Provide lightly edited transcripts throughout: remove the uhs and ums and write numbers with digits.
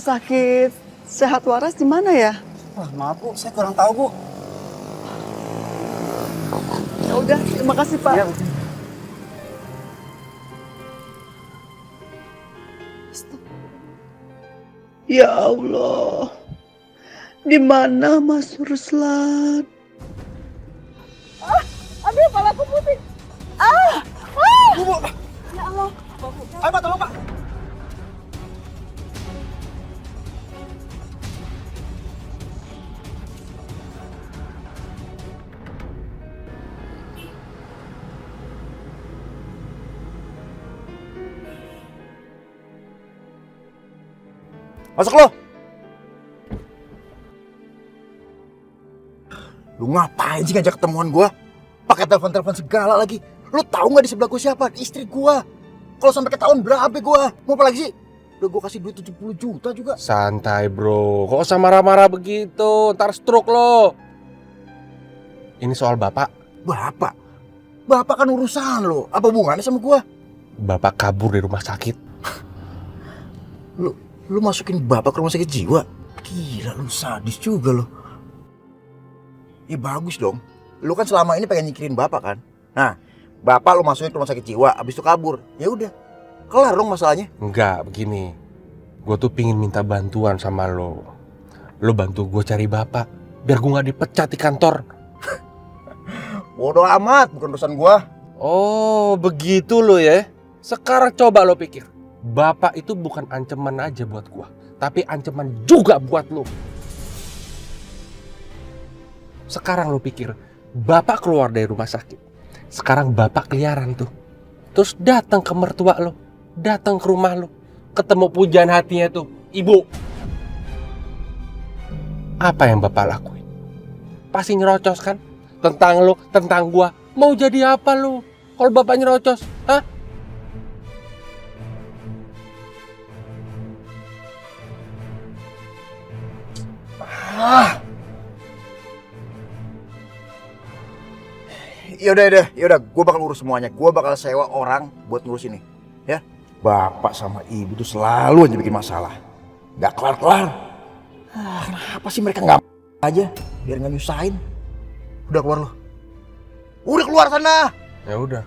sakit sehat waras di mana ya? Wah, maaf Bu, saya kurang tahu Bu. Ya udah, terima kasih Pak. Ya, Ya Allah, di mana Mas Ruslan? Aduh, kepalaku pusing. Bu, Bu. Ya Allah. Ayo Pak, tolong Pak. Masuk lo. Lu ngapain sih ngajak ketemuan gua? Pakai telepon-telepon segala lagi. Lu tahu nggak di sebelah gua siapa? Istri gua. Kalau sampai ketahuan berapa gua? Mau apa lagi sih? Udah gua kasih duit 70 juta juga. Santai bro, kok usah marah-marah begitu, ntar stroke lo. Ini soal bapak. Bapak? Bapak kan urusan lo. Apa hubungannya sama gua? Bapak kabur dari rumah sakit. Lu masukin bapak ke rumah sakit jiwa? Gila, lu sadis juga lo. Ya bagus dong. Lu kan selama ini pengen nyikirin bapak kan? Nah, bapak lu masukin ke rumah sakit jiwa, abis itu kabur. Ya udah, kelar dong masalahnya. Enggak, begini. Gue tuh pingin minta bantuan sama lo. Lo bantu gue cari bapak, biar gue gak dipecat di kantor. Bodoh amat, bukan urusan gua. Oh, begitu lo ya. Sekarang coba lo pikir. Bapak itu bukan ancaman aja buat gue, tapi ancaman juga buat lo. Sekarang lo pikir, bapak keluar dari rumah sakit. Sekarang bapak keliaran tuh. Terus datang ke mertua lo, datang ke rumah lo, ketemu pujaan hatinya tuh, ibu. Apa yang bapak lakuin? Pasti nyerocos kan? Tentang lo, tentang gua. Mau jadi apa lo? Kalau bapak nyerocos, hah? Yaudah, gue bakal urus semuanya. Gue bakal sewa orang buat ngurus ini, ya. Bapak sama ibu tuh selalu aja bikin masalah, nggak kelar-kelar. Kenapa sih mereka nggak aja, biar nggak nyusahin? Udah keluar lo, udah keluar sana. Ya udah,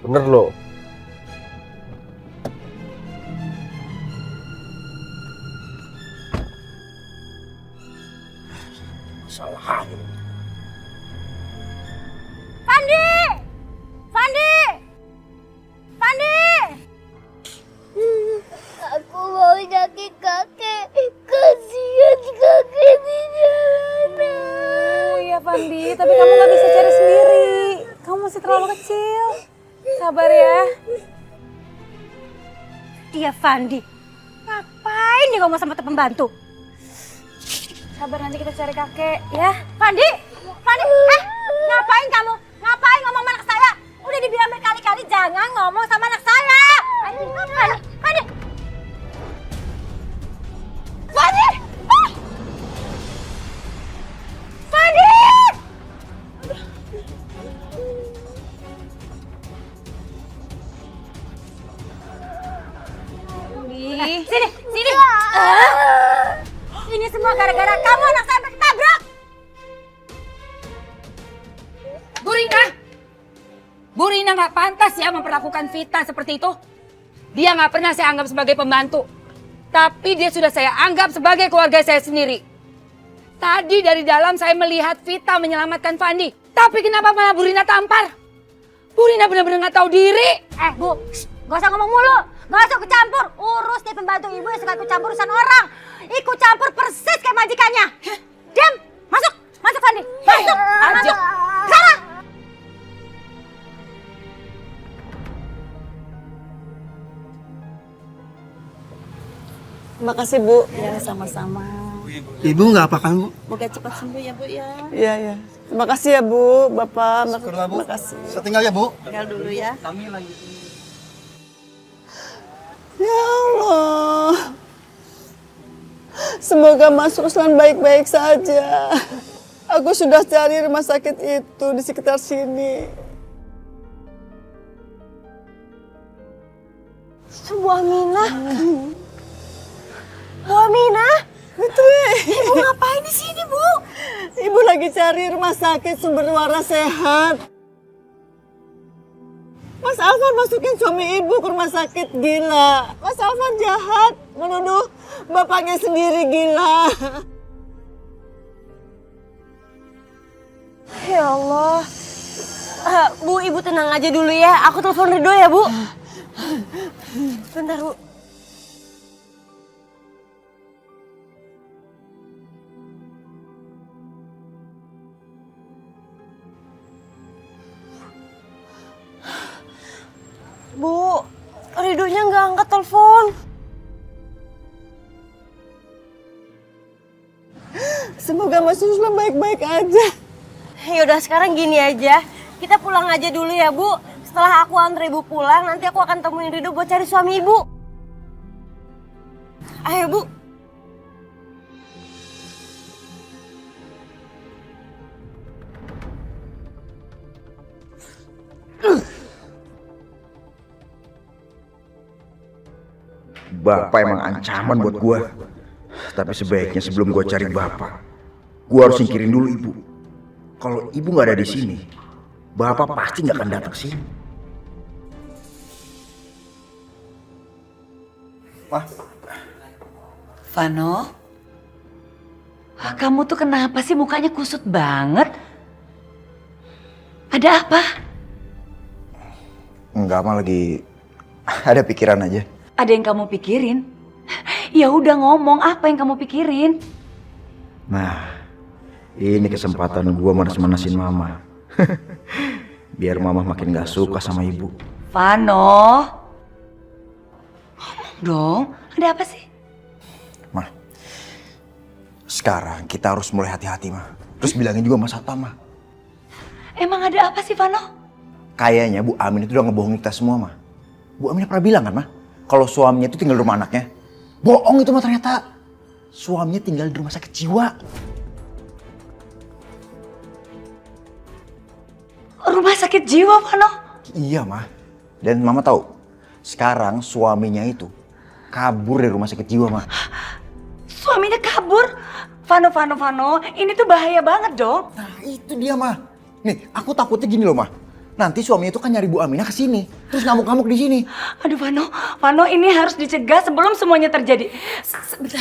bener lo. Masalah aja. Aku mau jadi kakek. Kasihan kakek di jalanan. Oh iya Fandi, tapi kamu gak bisa cari sendiri. Kamu masih terlalu kecil. Sabar ya. Dia Fandi. Ngapain dia ngomong sama pembantu? Sabar, nanti kita cari kakek ya. Fandi, ngapain kamu? Ngapain ngomong sama anak saya? Udah dibilang berkali-kali jangan ngomong sama anak saya. Fandi. Sini. Ini semua gara-gara kamu, anak saya sampai ketabrak. Bu Rina nggak pantas ya memperlakukan Vita seperti itu. Dia nggak pernah saya anggap sebagai pembantu. Tapi dia sudah saya anggap sebagai keluarga saya sendiri. Tadi dari dalam saya melihat Vita menyelamatkan Fandi. Tapi kenapa malah Bu Rina tampar? Bu Rina benar-benar nggak tahu diri. Bu, gak usah ngomong mulu. Gak usah ikut campur. Urus nih pembantu ibu yang suka ikut campur urusan orang. Ikut campur persis kayak majikannya. Diam, masuk Fandi. Masuk. Aja. Sana. Terima kasih Bu. Ya sama-sama. Ibu nggak apa kan Bu? Moga cepat sembuh ya Bu ya. Iya. Terima kasih ya Bu, Bapak. Syukurlah, Bu. Terima kasih. Saya tinggal ya Bu. Tinggal dulu ya. Ya Allah. Semoga Mas Ruslan baik-baik saja. Aku sudah cari rumah sakit itu di sekitar sini. Sebuah Mina. Bu Aminah, Putri, Ibu ngapain di sini, Bu? Ibu lagi cari rumah sakit sumber waras sehat. Mas Alvan masukin suami ibu ke rumah sakit gila. Mas Alvan jahat, menuduh bapaknya sendiri gila. Ya Allah. Bu, Ibu tenang aja dulu ya. Aku telepon Ridho ya, Bu. Bentar, Bu. Bu, Ridhonya nggak angkat telepon. Semoga Mas Ruslan baik-baik aja. Yaudah sekarang gini aja. Kita pulang aja dulu ya, Bu. Setelah aku antar Ibu pulang, nanti aku akan temuin Ridho buat cari suami Ibu. Ayo, Bu. Bapak emang ancaman buat gua. Tapi sebaiknya sebelum gua cari bapak, gua harus singkirin dulu ibu. Kalau ibu nggak ada di sini, bapak pasti nggak akan datang sini. Mah, Vano, kamu tuh kenapa sih mukanya kusut banget? Ada apa? enggak mah lagi ada pikiran aja. Ada yang kamu pikirin? Ya udah ngomong, apa yang kamu pikirin? Nah, ini kesempatan gua manas-manasin mama. Biar mama makin gak suka sama ibu. Vano, ngomong dong, ada apa sih? Mah, sekarang kita harus mulai hati-hati, mah. Terus bilangin juga Mas Satpam, mah. Emang ada apa sih, Vano? Kayaknya Bu Amin itu udah ngebohongin kita semua, mah. Bu Amin pernah bilang kan, mah, kalau suaminya itu tinggal di rumah anaknya. Bohong itu mah ternyata. Suaminya tinggal di rumah sakit jiwa. Rumah sakit jiwa, Vano? Iya, mah. Dan mama tahu, sekarang suaminya itu kabur dari rumah sakit jiwa, mah. Suaminya kabur? Vano, ini tuh bahaya banget dong. Nah, itu dia, mah. Nih, aku takutnya gini loh, mah. Nanti suaminya itu kan nyari Bu Aminah ke sini, terus ngamuk-ngamuk di sini. Aduh, Vano, ini harus dicegah sebelum semuanya terjadi. Sebentar.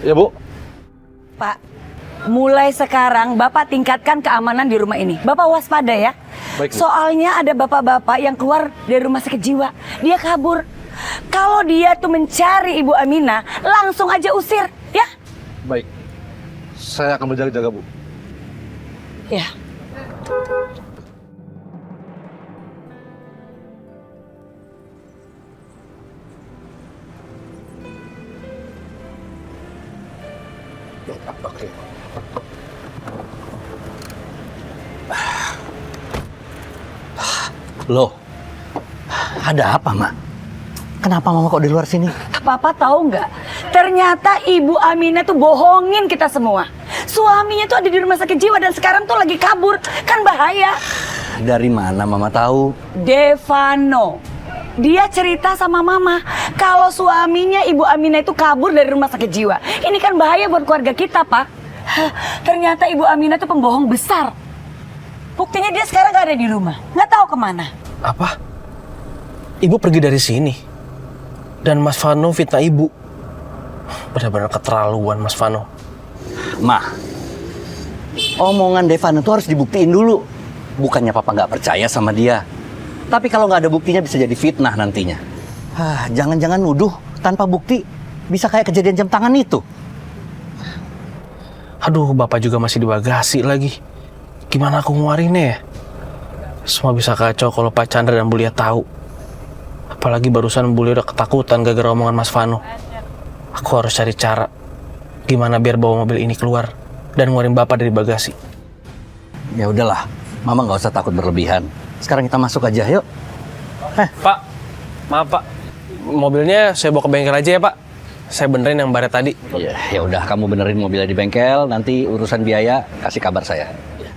Ya, Bu. Pak, mulai sekarang Bapak tingkatkan keamanan di rumah ini. Bapak waspada ya. Baik, Bu. Soalnya ada bapak-bapak yang keluar dari rumah sakit jiwa. Dia kabur. Kalau dia tuh mencari Ibu Aminah, langsung aja usir, ya? Baik. Saya akan berjaga-jaga, Bu. Ya. Oke. Loh, ada apa, Mak? Kenapa Mama kok di luar sini? Papa tahu nggak? Ternyata Ibu Aminah tuh bohongin kita semua. Suaminya tuh ada di rumah sakit jiwa dan sekarang tuh lagi kabur. Kan bahaya. Dari mana Mama tahu? Devano. Dia cerita sama Mama kalau suaminya Ibu Aminah itu kabur dari rumah sakit jiwa. Ini kan bahaya buat keluarga kita, Pak. Ternyata Ibu Aminah tuh pembohong besar. Buktinya dia sekarang nggak ada di rumah. Nggak tahu kemana. Apa? Ibu pergi dari sini? Dan Mas Vano fitnah ibu? Benar-benar keterlaluan Mas Vano. Ma, omongan Devano tuh harus dibuktiin dulu. Bukannya Papa nggak percaya sama dia. Tapi kalau nggak ada buktinya bisa jadi fitnah nantinya. Jangan-jangan nuduh tanpa bukti. Bisa kayak kejadian jam tangan itu. Aduh, Bapak juga masih di bagasi lagi. Gimana aku ngeluarinnya ya? Semua bisa kacau kalau Pak Chandra dan Bu Lia tahu. Apalagi barusan Bu Lia udah ketakutan gara-gara omongan Mas Vano. Aku harus cari cara. Gimana biar bawa mobil ini keluar dan ngeluarin Bapak dari bagasi. Ya udahlah, Mama nggak usah takut berlebihan. Sekarang kita masuk aja, yuk. Pak, maaf Pak. Mobilnya saya bawa ke bengkel aja ya Pak. Saya benerin yang baret tadi. Ya udah, kamu benerin mobilnya di bengkel. Nanti urusan biaya kasih kabar saya.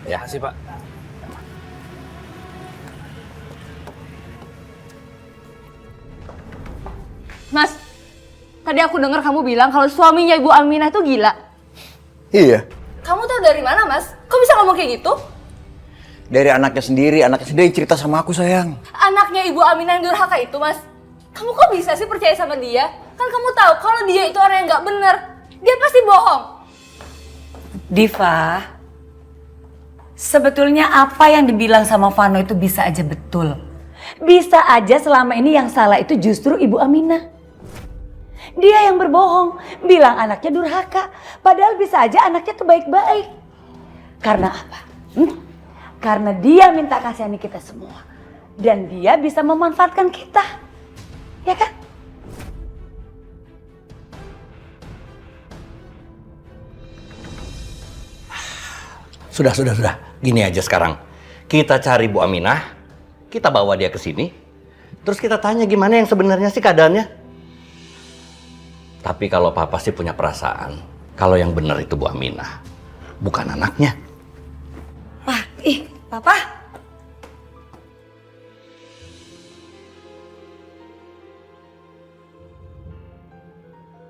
Ya. Makasih Pak. Mas, tadi aku dengar kamu bilang kalau suaminya Ibu Aminah itu gila. Iya. Kamu tahu dari mana, Mas? Kok bisa ngomong kayak gitu? Dari anaknya sendiri yang cerita sama aku, sayang. Anaknya Ibu Aminah yang durhaka itu, Mas. Kamu kok bisa sih percaya sama dia? Kan kamu tahu kalau dia itu orang yang nggak bener. Dia pasti bohong. Diva, sebetulnya apa yang dibilang sama Vano itu bisa aja betul. Bisa aja selama ini yang salah itu justru Ibu Aminah. Dia yang berbohong, bilang anaknya durhaka. Padahal bisa aja anaknya tuh baik-baik. Karena apa? Karena dia minta kasihani kita semua. Dan dia bisa memanfaatkan kita. Ya kan? Sudah. Gini aja sekarang. Kita cari Bu Aminah, kita bawa dia ke sini, terus kita tanya gimana yang sebenarnya sih keadaannya. Tapi kalau Papa sih punya perasaan, kalau yang benar itu Bu Aminah, bukan anaknya. Papa.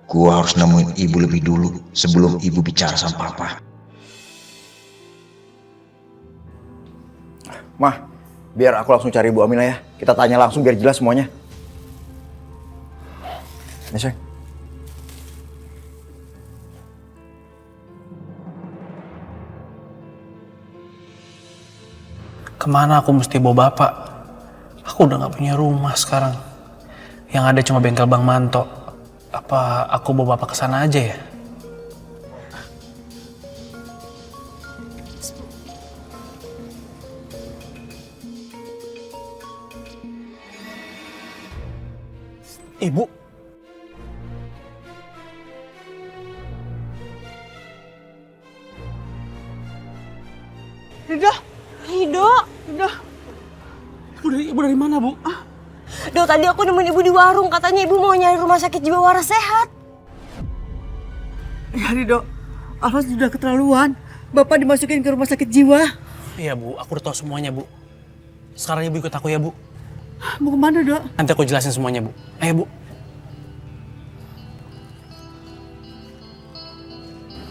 Gua harus nemuin ibu lebih dulu sebelum ibu bicara sama papa. Mah, biar aku langsung cari Bu Aminah ya. Kita tanya langsung biar jelas semuanya. Nih, sayang. Kemana aku mesti bawa bapak? Aku udah gak punya rumah sekarang. Yang ada cuma bengkel Bang Manto. Apa aku bawa bapak ke sana aja ya? Ibu. Rido. Ibu dari mana, Bu? Do, tadi aku nemuin ibu di warung. Katanya ibu mau nyari rumah sakit jiwa waras sehat. Ya, Rido. Alfa sudah keterlaluan. Bapak dimasukin ke rumah sakit jiwa. Iya, Bu. Aku udah tahu semuanya, Bu. Sekarang Ibu ikut aku ya, Bu. Mau kemana, Dok? Nanti aku jelasin semuanya, Bu. Ayo, Bu.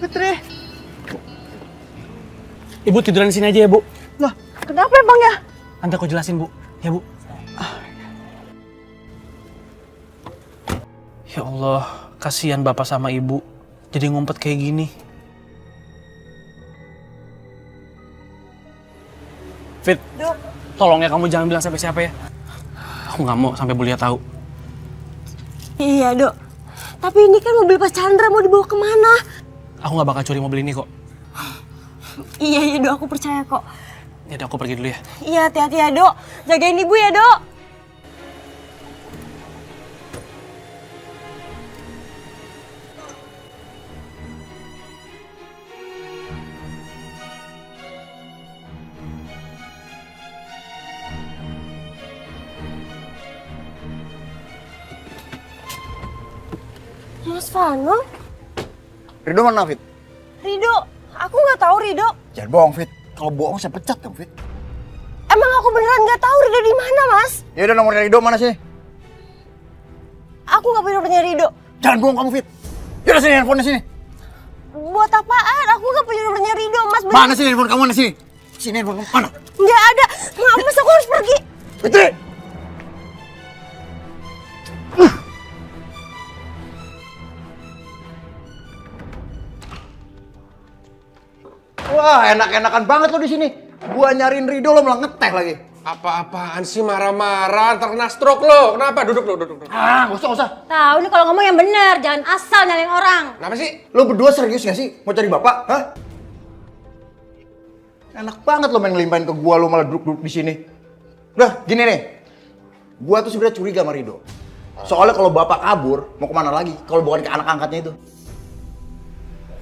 Putri. Ibu tiduran di sini aja ya, Bu. Lah, kenapa emang ya? Nanti aku jelasin, Bu. Ya, Bu. Ya Allah, kasihan Bapak sama Ibu. Jadi ngumpet kayak gini. Fit, tolong ya kamu jangan bilang sampai siapa ya. Aku nggak mau sampai Bulia tahu. Iya, Dok. Tapi ini kan mobil Pak Chandra, mau dibawa kemana? Aku nggak bakal curi mobil ini kok. Iya, Dok. Aku percaya kok. Ya udah, aku pergi dulu ya. Iya, hati-hati ya, Dok. Jagain ibu ya, Dok. Mas Vano? Rido mana, Fit? Rido, aku nggak tahu Rido. Jangan bohong, Fit. Kalau bohong saya pecat kamu, Fit. Emang aku beneran nggak tahu Rido di mana, Mas? Ya udah, nomornya Rido mana sih? Aku nggak punya nomornya Rido. Jangan bohong kamu, Fit. Yaudah, sini handphonenya sini. Buat apaan? Aku nggak punya nomornya Rido, Mas. Mana sih handphone kamu, mana sini? Sini handphone kamu, mana? Nggak ada. Maaf, Mas, aku harus pergi. Fitri! Wah, enak-enakan banget lo di sini. Gua nyariin Rido, lo malah ngeteh lagi. Apa-apaan sih marah-marah, ntar kena stroke lo. Kenapa? Duduk. Ah, nggak usah. Tahu nih kalau ngomong yang bener, jangan asal nyalain orang. Kenapa sih? Lo berdua serius gak sih mau cari bapak? Hah? Enak banget lo main ngelimpahin ke gua, lo malah duduk-duduk di sini. Udah, gini nih. Gua tuh sebenarnya curiga sama Rido. Soalnya kalau bapak kabur, mau kemana lagi? Kalau bukan ke anak angkatnya itu.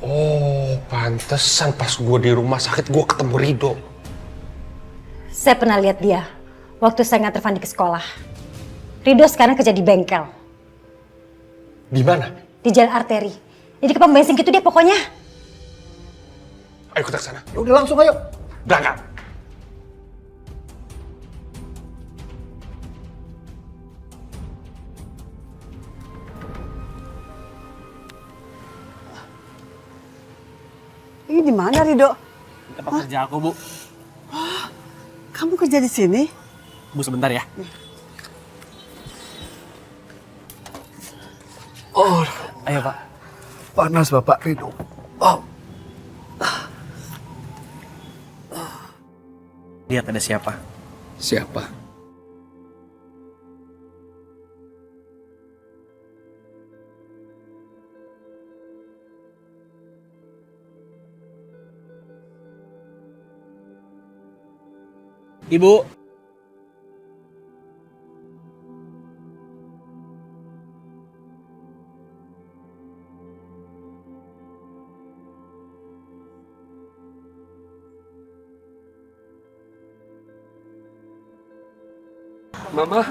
Oh, pantesan pas gue di rumah sakit gue ketemu Rido. Saya pernah lihat dia waktu saya nganter Fandi ke sekolah. Rido sekarang kerja di bengkel. Di mana? Di jalan arteri. Jadi ke pom bensin gitu dia pokoknya. Ayo kita ke sana. Ya udah langsung ayo. Berangkat. Ini di mana, Rido? Tempat kerja aku, Bu. Kamu kerja di sini? Bu, sebentar ya. Oh, Ayo, Pak. panas Bapak Rido. Oh, Lihat ada siapa. siapa? Ibu. Mama.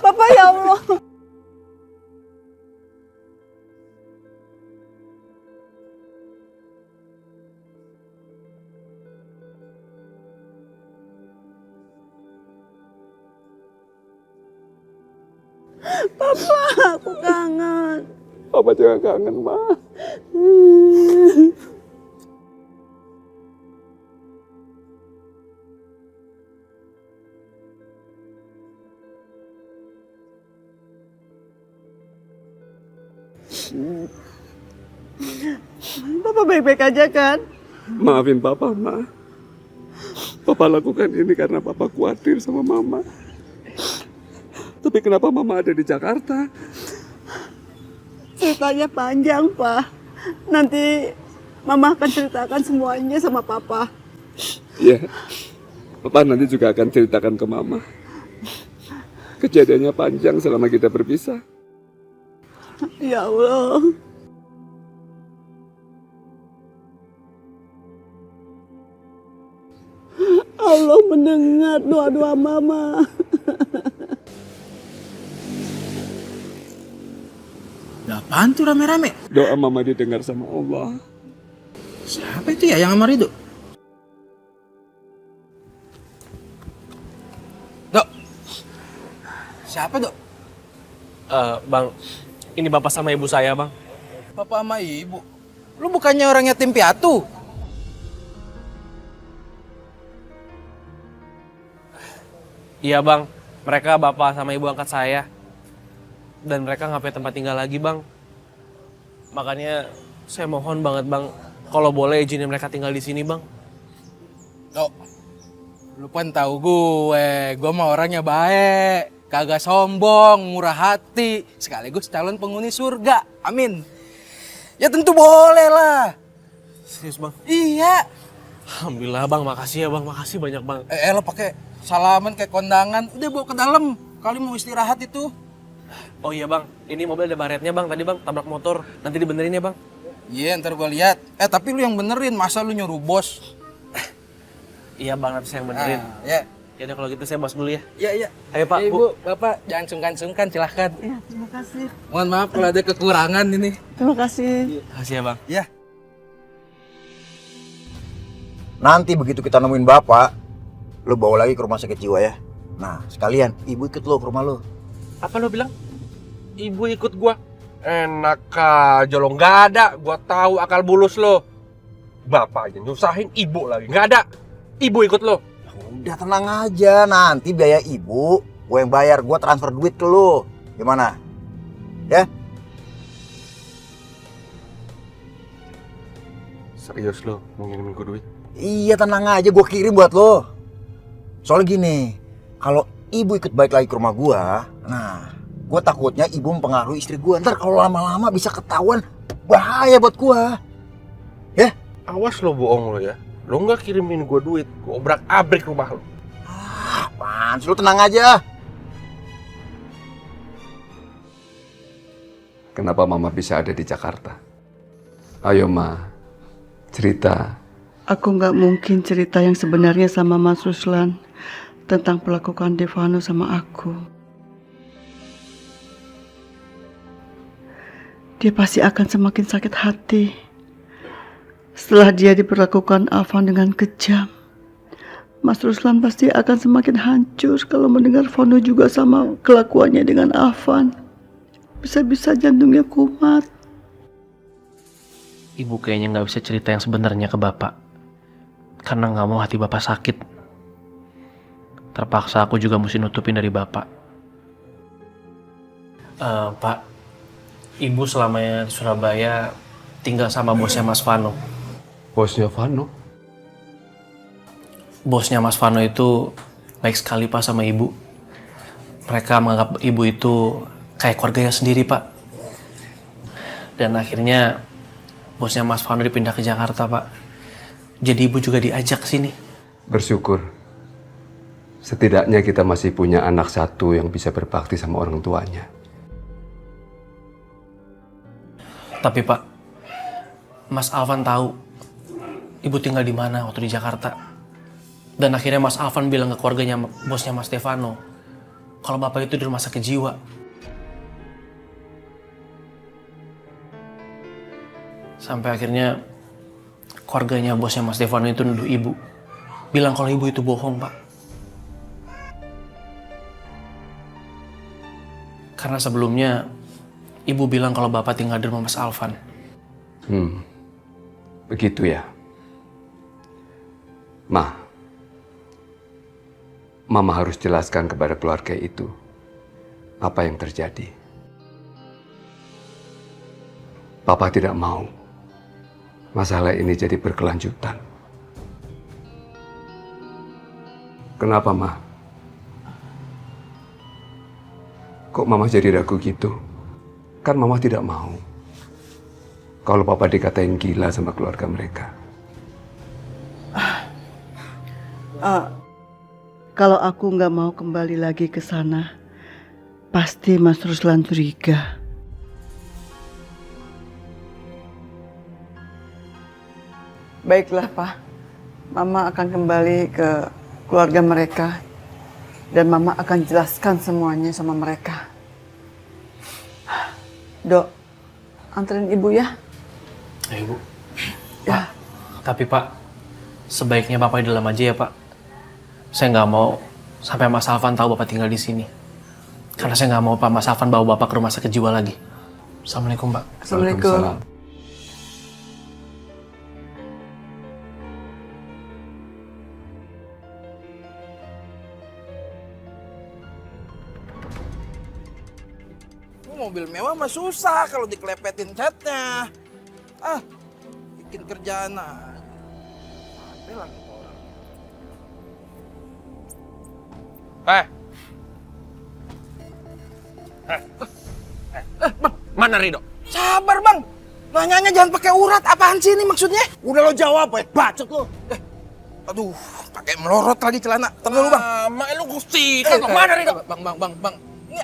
Papa, ya Allah. Papa, aku kangen. Papa juga kangen, Ma. Papa baik-baik aja kan? Maafin Papa, Ma. Papa lakukan ini karena Papa khawatir sama Mama. Tapi kenapa Mama ada di Jakarta? Ceritanya panjang, Pak. Nanti Mama akan ceritakan semuanya sama Papa. Iya. Papa nanti juga akan ceritakan ke Mama. Kejadiannya panjang selama kita berpisah. Ya Allah. Allah mendengar doa-doa Mama. Apaan tuh rame-rame? Doa Mama didengar sama Allah. Siapa itu ya yang sama Rido? Dok. Siapa, Dok? Bang, ini bapak sama ibu saya, Bang. Bapak sama ibu? Lu bukannya orang yatim piatu? Iya, Bang. Mereka bapak sama ibu angkat saya. Dan mereka nggak punya tempat tinggal lagi, Bang. Makanya saya mohon banget, Bang, kalau boleh izinin mereka tinggal di sini, Bang. Dok, lu kan tahu gue mah orangnya baik, kagak sombong, murah hati, sekaligus calon penghuni surga. Amin. Ya tentu boleh lah. Serius, Bang? Iya. Alhamdulillah, Bang. Makasih ya, Bang. Makasih banyak, Bang. Lo pakai salaman kayak kondangan, udah bawa ke dalam. Kali mau istirahat itu. Oh iya, Bang. Ini mobil ada baretnya, Bang. Tadi, Bang, tabrak motor. Nanti dibenerin ya, Bang. Iya, ntar gue lihat. Tapi lu yang benerin, masa lu nyuruh bos? Iya, Bang. Nanti saya yang benerin. Ya. Ya udah kalau gitu saya masuk dulu ya. Iya, iya. Ayo, Pak, Ibu, Bu. Bapak, jangan sungkan-sungkan, silahkan. Ya, terima kasih. Mohon maaf kalau ada kekurangan ini. Terima kasih. Makasih ya, Bang. Ya. Nanti begitu kita nemuin Bapak, lu bawa lagi ke rumah sakit jiwa ya. Nah, sekalian ibu ikut lo ke rumah lo. Apa lo bilang? Ibu ikut gua? Enak aja lo, nggak ada. Gua tahu akal bulus lo. Bapak aja nyusahin, ibu lagi nggak ada. Ibu ikut lo. Udah tenang aja, nanti biaya ibu gue yang bayar, gue transfer duit ke lo. Gimana? Ya? Serius lo mau ngirimin gue duit? Iya, tenang aja, gue kirim buat lo. Soalnya gini, kalau ibu ikut balik lagi ke rumah gue, nah, gue takutnya ibu mempengaruhi istri gue. Ntar kalau lama-lama bisa ketahuan, bahaya buat gue. Ya? Awas lo bohong lo ya. Lo nggak kirimin gue duit, gue obrak-abrik rumah lo. Apaan sih, lo tenang aja. Kenapa Mama bisa ada di Jakarta? Ayo, Ma, cerita. Aku nggak mungkin cerita yang sebenarnya sama Mas Ruslan tentang perlakuan Devano sama aku. Dia pasti akan semakin sakit hati Setelah dia diperlakukan Afan dengan kejam, Mas Ruslan pasti akan semakin hancur kalau mendengar Vano juga sama kelakuannya dengan Afan. Bisa-bisa jantungnya kumat. Ibu kayaknya nggak bisa cerita yang sebenarnya ke Bapak. Karena nggak mau hati Bapak sakit. Terpaksa aku juga mesti nutupin dari Bapak. Pak, Ibu selama di Surabaya tinggal sama bosnya Mas Vano. Bosnya Vano? Bosnya Mas Vano itu baik sekali Pak sama Ibu. Mereka menganggap Ibu itu kayak keluarganya sendiri Pak. Dan akhirnya bosnya Mas Vano dipindah ke Jakarta Pak. Jadi Ibu juga diajak ke sini. Bersyukur. Setidaknya kita masih punya anak satu yang bisa berbakti sama orang tuanya. Tapi Pak, Mas Alvan tahu Ibu tinggal di mana waktu di Jakarta. Dan akhirnya Mas Alvan bilang ke keluarganya bosnya Mas Stefano kalau Bapak itu di rumah sakit jiwa. Sampai akhirnya keluarganya bosnya Mas Stefano itu nuduh Ibu. Bilang kalau Ibu itu bohong, Pak. Karena sebelumnya Ibu bilang kalau Bapak tinggal di rumah Mas Alvan. Begitu ya. Mama harus jelaskan kepada keluarga itu apa yang terjadi. Papa tidak mau masalah ini jadi berkelanjutan. Kenapa, Ma? Kok Mama jadi ragu gitu? Kan Mama tidak mau kalau Papa dikatain gila sama keluarga mereka. Kalau aku nggak mau kembali lagi ke sana, pasti Mas Ruslan curiga. Baiklah, Pak. Mama akan kembali ke keluarga mereka dan Mama akan jelaskan semuanya sama mereka. Dok, anterin Ibu ya. Ya, Ibu. Ya. Tapi Pak, sebaiknya Bapak di dalam aja ya Pak. Saya nggak mau sampai Mas Alvan tahu Bapak tinggal di sini. Karena saya nggak mau Pak Mas Alvan bawa Bapak ke rumah sakit jiwa lagi. Assalamualaikum Pak. Assalamualaikum. Mobil mewah mah susah kalau dikelepetin catnya. Bikin kerjaan aja. Ada lagi orang. Bang, mana Rido? Sabar bang, nanyanya jangan pakai urat. Apaan sih ini maksudnya? Udah lo jawab, bacot lo. Aduh, pakai melorot lagi celana. Tunggu dulu bang. Mak lu gusti kan mana Rido? Bang. Ini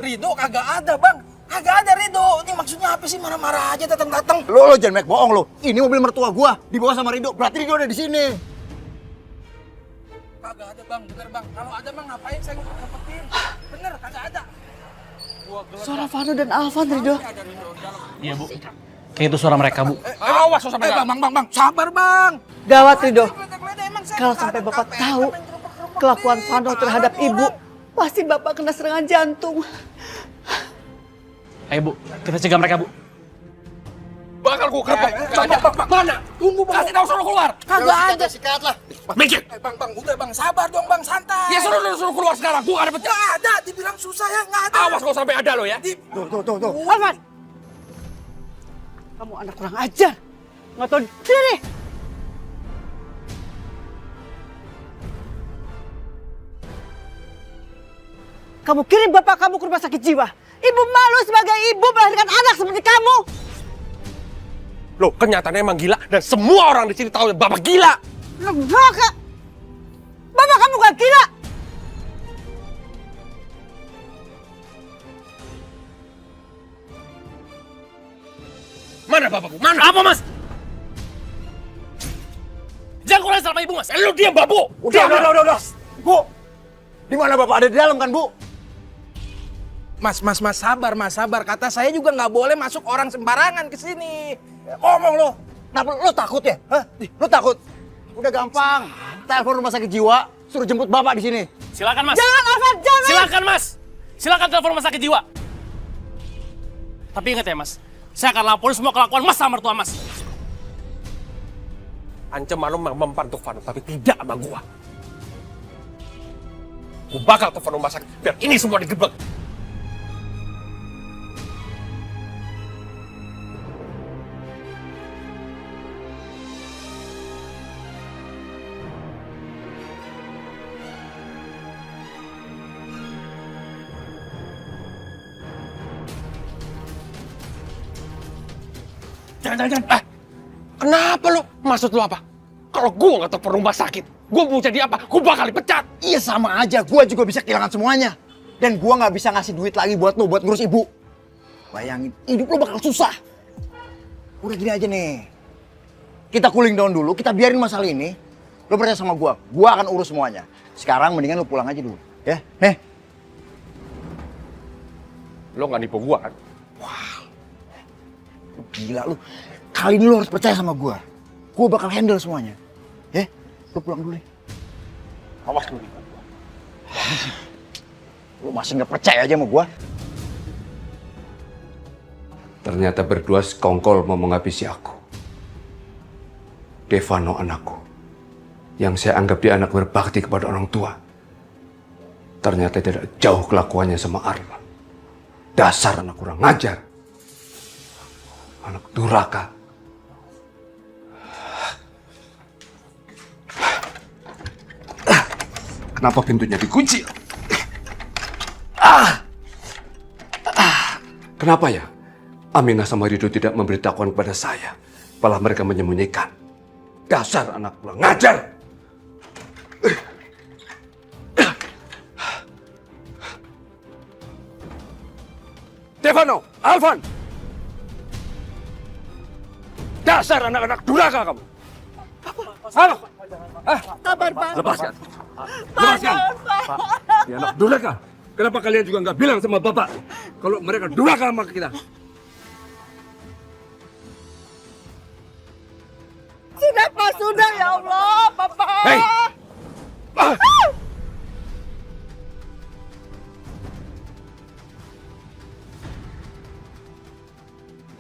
Rido kagak ada bang. Kagak ada Rido. Ini maksudnya apa sih marah-marah aja datang-datang? Lo jangan banyak bohong lo. Ini mobil mertua gua dibawa sama Rido. Berarti Rido ada di sini. Kagak ada bang, bener bang. Kalau ada bang ngapain saya ngumpetin? Bener, kagak ada. Suara Vano dan Alvan, Rido. Iya Bu. Kayak itu suara mereka Bu. Awas sampai bang. Sabar bang. Gawat, Rido. Kalau sampai Bapak tahu kelakuan Vano terhadap Ibu, pasti Bapak kena serangan jantung. Ayo Bu, kita cegah mereka Bu. Bakal gua kerebek. Bang, mana? Tunggu bang. Kasih tahu suruh keluar. Kagak ada. Sikat lah. Mikir. Bang, udah bang. Sabar dong bang, santai. Ya suruh keluar sekarang. Gua gak dapet. Nggak ada, dibilang susah ya, nggak ada. Awas kalau sampai ada lo ya. Tuh. Alvan! Kamu anak kurang ajar. Nggak tahu diri. Kamu kirim bapak kamu ke rumah sakit jiwa. Ibu malu sebagai ibu melahirkan anak seperti kamu. Loh, kenyataannya emang gila dan semua orang di sini tahu Bapak gila. Enggak. Bapak kamu gak gila. Mana Bapakku? Mana? Apa Mas? Jangan kurang sama Ibu Mas. Lu diam Babu. Udah. Bu, di mana Bapak ada di dalam kan Bu? Mas, sabar. Kata saya juga nggak boleh masuk orang sembarangan ke sini. Ngomong lo. Kenapa lo takut ya? Hah? Lo takut? Udah gampang. Telepon rumah sakit jiwa, suruh jemput bapak di sini. Silakan Mas. Jangan Alvan, jangan! Silakan Mas. Silakan telepon rumah sakit jiwa. Tapi ingat ya Mas, saya akan laporin semua kelakuan Mas sama mertua Mas. Ancaman lo membantu Vano, tapi tidak sama gua. Gua bakal telepon rumah sakit biar ini semua digebek. Jangan. Kenapa lo? Maksud lo apa? Kalau gue nggak telepon rumah sakit, gue mau jadi apa? Gue bakal dipecat. Iya sama aja, gue juga bisa kehilangan semuanya. Dan gue nggak bisa ngasih duit lagi buat lo, buat ngurus ibu. Bayangin, hidup lo bakal susah. Udah gini aja nih. Kita cooling down dulu, kita biarin masalah ini. Lo percaya sama gue akan urus semuanya. Sekarang mendingan lo pulang aja dulu, ya? Nih. Lo nggak nipu gue kan? Gila lu. Kali ini lu harus percaya sama gua. Gua bakal handle semuanya. Ya? Lu pulang dulu deh. Awas lu. Lu masih nggak percaya aja sama gua? Ternyata berdua sekongkol mau menghabisi aku. Devano anakku. Yang saya anggap dia anak berbakti kepada orang tua. Ternyata tidak jauh kelakuannya sama Arman. Dasar anak kurang ngajar. Anak durhaka. Kenapa pintunya dikunci? Kenapa ya? Aminah sama Rido tidak memberitahukan kepada saya. Malah mereka menyembunyikan. Dasar anak kurang ngajar. Devano, Alvan. Dasar anak-anak durhaka kamu. Halo. Kabar, Pak. Lepaskan. Lepaskan. Pak, ya anak durhaka. Kenapa kalian juga nggak bilang sama bapak kalau mereka durhaka sama kita? Sudah, Pak, sudah ya Allah, Papa. Hei.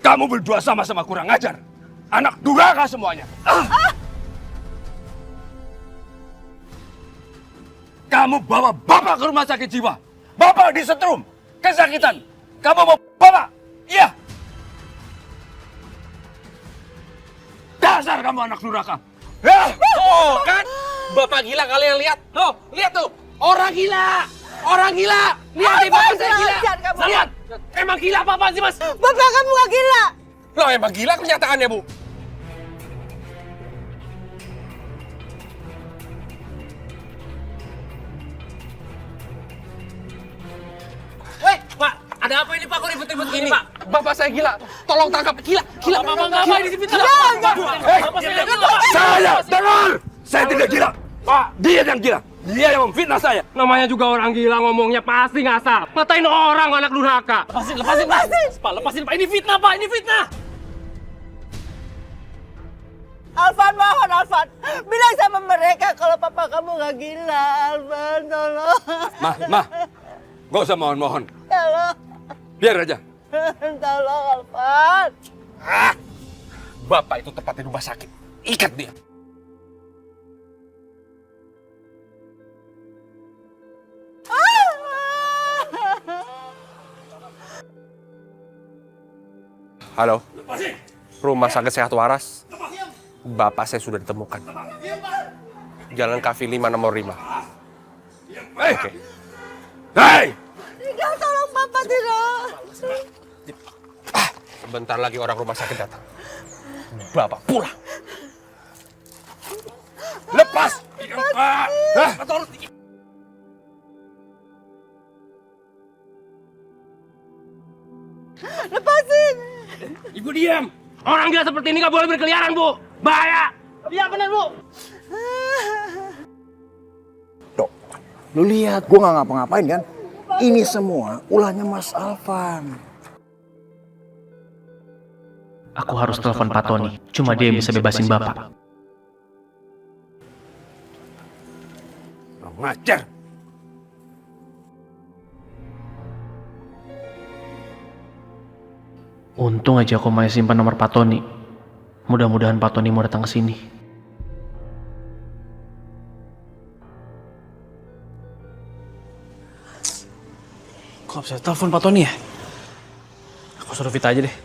Kamu berdua sama-sama kurang ajar. Anak durhaka semuanya. Kamu bawa bapak ke rumah sakit jiwa. Bapak disetrum, kesakitan. Kamu mau bapak? Iya. Dasar kamu anak durhaka. Oh kan? Bapak gila kalian lihat. Tuh, lihat tuh. Orang gila. Orang gila. Lihat nih bapak saya gila. Lihat. Emang gila apa sih Mas? Bapak kamu gak gila. Loh emang gila kenyataannya Bu. Hei, Pak, ada apa ini Pak? Kok ribut-ribut gini, Pak? Bapak saya gila. Tolong tangkap. Gila. Bapak nggak apa di sini. Bapak saya gila. Saya dengar. Saya tidak gila. Pak, dia yang gila. Dia yang memfitnah saya. Namanya juga orang gila ngomongnya pasti ngasal. Ngatain orang anak durhaka. Lepasin, Pak. Lepasin, Pak. Ini fitnah, Pak. Ini fitnah. Alvan, mohon Alvan. Bilang sama mereka kalau papa kamu gak gila, Alvan. Tolong. Mah. Gak usah mohon-mohon. Tolong. Biar aja. Tolong, Alvan. Bapak itu tepat di rumah sakit. Ikat dia. Halo, rumah sakit sehat waras. Bapak saya sudah ditemukan. Jalan Kafi 5 nomor 5. Oke. Hei! Tidak, tolong papa tidak. Sebentar lagi orang rumah sakit datang. Bapak pulang. Lepas! Lepasin. Ibu diam. Orang gila seperti ini nggak boleh berkeliaran, Bu. Bahaya. Iya benar, Bu. Dok, lu lihat gua nggak ngapa-ngapain kan? Ini semua ulahnya Mas Alvan. Aku harus telepon Pak Tony. Cuma dia yang bisa bebasin Bapak. Kurang ngajar. Untung aja aku masih simpan nomor Pak Tony. Mudah-mudahan Pak Tony mau datang ke sini. Kok bisa telepon Pak Tony ya? Aku suruh Vita aja deh.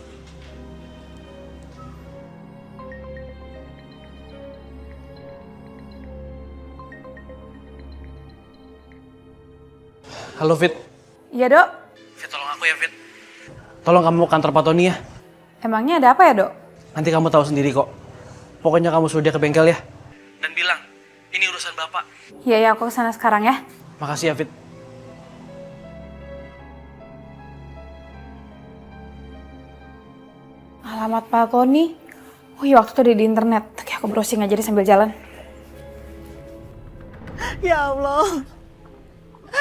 Halo Fit. Iya dok. Fit, tolong aku ya Fit. Tolong kamu ke kantor Pak Tony ya. Emangnya ada apa ya dok? Nanti kamu tahu sendiri kok. Pokoknya kamu suruh dia ke bengkel ya. Dan bilang, ini urusan Bapak. Iya ya, aku kesana sekarang ya. Makasih ya Fit. Alamat Pak Tony. Oh iya, waktu itu ada di internet. Oke, aku browsing aja deh sambil jalan. Ya Allah.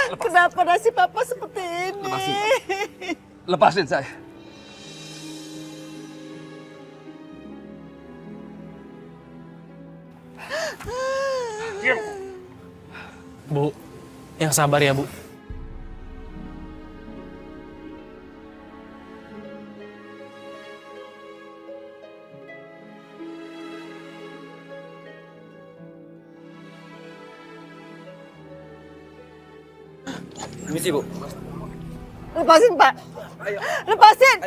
Kenapa nasib Papa seperti ini? Lepasin saya. Bu, yang sabar ya Bu. Permisi Bu. Lepasin Pak. Lepasin.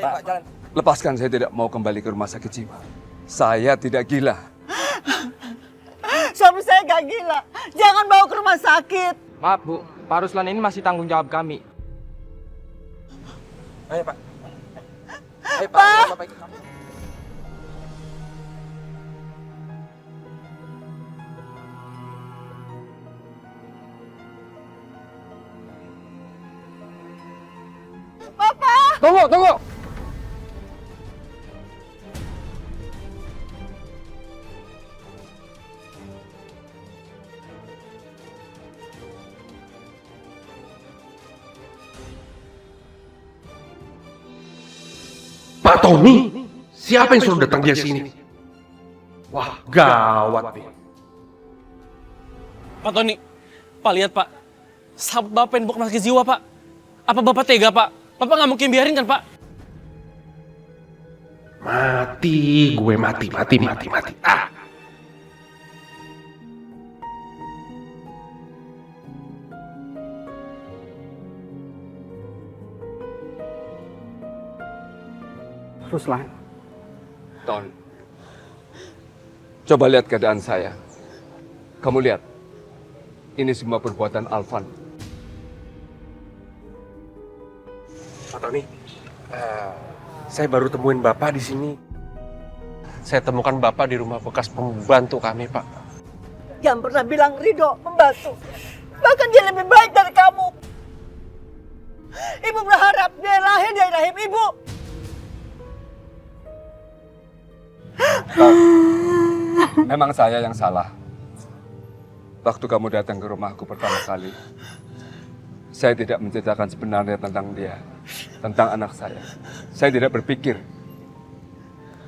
Lepaskan, saya tidak mau kembali ke rumah sakit jiwa. Saya tidak gila. Suami saya gak gila. Jangan bawa ke rumah sakit. Maaf Bu, Pak Ruslan ini masih tanggung jawab kami. Ayo Pak. Ayo Pak. Bapak ikut. Papa. Tunggu. Pak Tony? Siapa yang suruh datang dia sini? Wah, gawat nih. Pak Tony, Pak lihat Pak. Sahabat Bapak yang bukan sakit jiwa Pak. Apa Bapak tega Pak? Bapak nggak mungkin biarin kan Pak? Mati, gue mati. Ah. Ruslan. Ton. Coba lihat keadaan saya. Kamu lihat. Ini semua perbuatan Alvan. Pak Tony, saya baru temuin Bapak di sini. Saya temukan Bapak di rumah bekas pembantu kami, Pak. Yang pernah bilang Ridho membantu. Bahkan dia lebih baik dari kamu. Ibu berharap dia lahir dari rahim ibu. Memang saya yang salah. Waktu kamu datang ke rumahku pertama kali, saya tidak menceritakan sebenarnya tentang dia, tentang anak saya. Saya tidak berpikir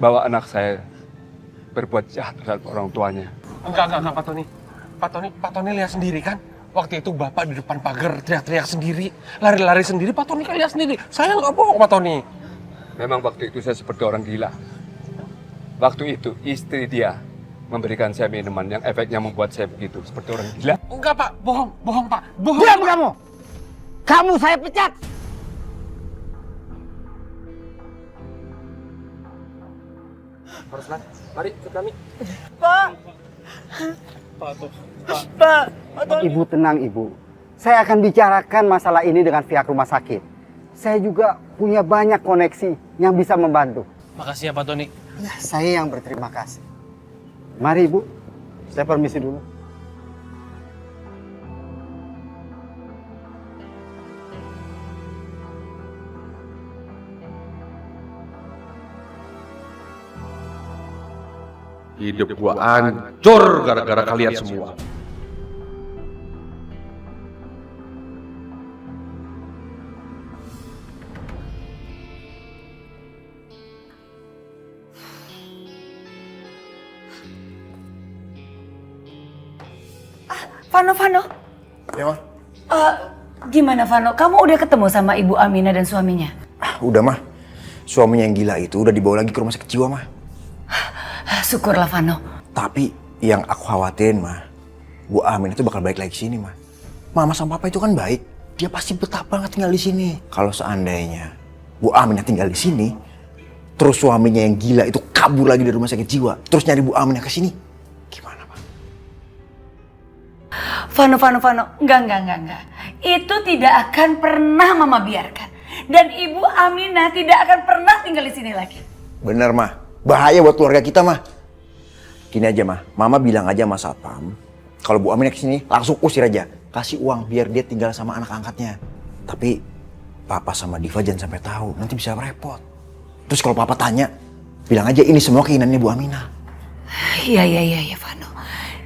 bahwa anak saya berbuat jahat terhadap orang tuanya. Enggak, Pak Tony. Pak Tony lihat sendiri kan? Waktu itu Bapak di depan pagar teriak-teriak sendiri, lari-lari sendiri. Pak Tony kan lihat sendiri. Saya nggak bohong, Pak Tony. Memang waktu itu saya seperti orang gila. Waktu itu istri dia memberikan saya minuman yang efeknya membuat saya begitu, seperti orang gila. Enggak, Pak. Bohong, Pak. Bohong. Diam kamu! Kamu saya pecat! Ruslan, mari ikut kami. Pak. Pak. Ibu tenang Ibu. Saya akan bicarakan masalah ini dengan pihak rumah sakit. Saya juga punya banyak koneksi yang bisa membantu. Makasih ya Pak Tony. Ya, saya yang berterima kasih. Mari Ibu, saya permisi dulu. Hidup gua hancur gara-gara kalian semua. Vano. Ya, Ma. Gimana Vano? Kamu udah ketemu sama Ibu Aminah dan suaminya? Udah, mah. Suaminya yang gila itu udah dibawa lagi ke rumah sakit jiwa, mah. Syukurlah Vano. Tapi yang aku khawatirin, mah, Bu Amin itu bakal balik lagi sini, mah. Mama sama Papa itu kan baik. Dia pasti betah banget tinggal di sini. Kalau seandainya Bu Aminah tinggal di sini, terus suaminya yang gila itu kabur lagi dari rumah sakit jiwa, terus nyari Bu Aminah ke sini, gimana, Pak? Vano. Enggak. Itu tidak akan pernah Mama biarkan. Dan Ibu Aminah tidak akan pernah tinggal di sini lagi. Bener, mah. Bahaya buat keluarga kita, mah. Gini aja, mah. Mama bilang aja sama Satpam, kalau Bu Aminah kesini, langsung usir aja. Kasih uang biar dia tinggal sama anak angkatnya. Tapi Papa sama Diva jangan sampai tahu, nanti bisa repot. Terus kalau Papa tanya, bilang aja ini semua keinginannya Bu Aminah. Iya Vano.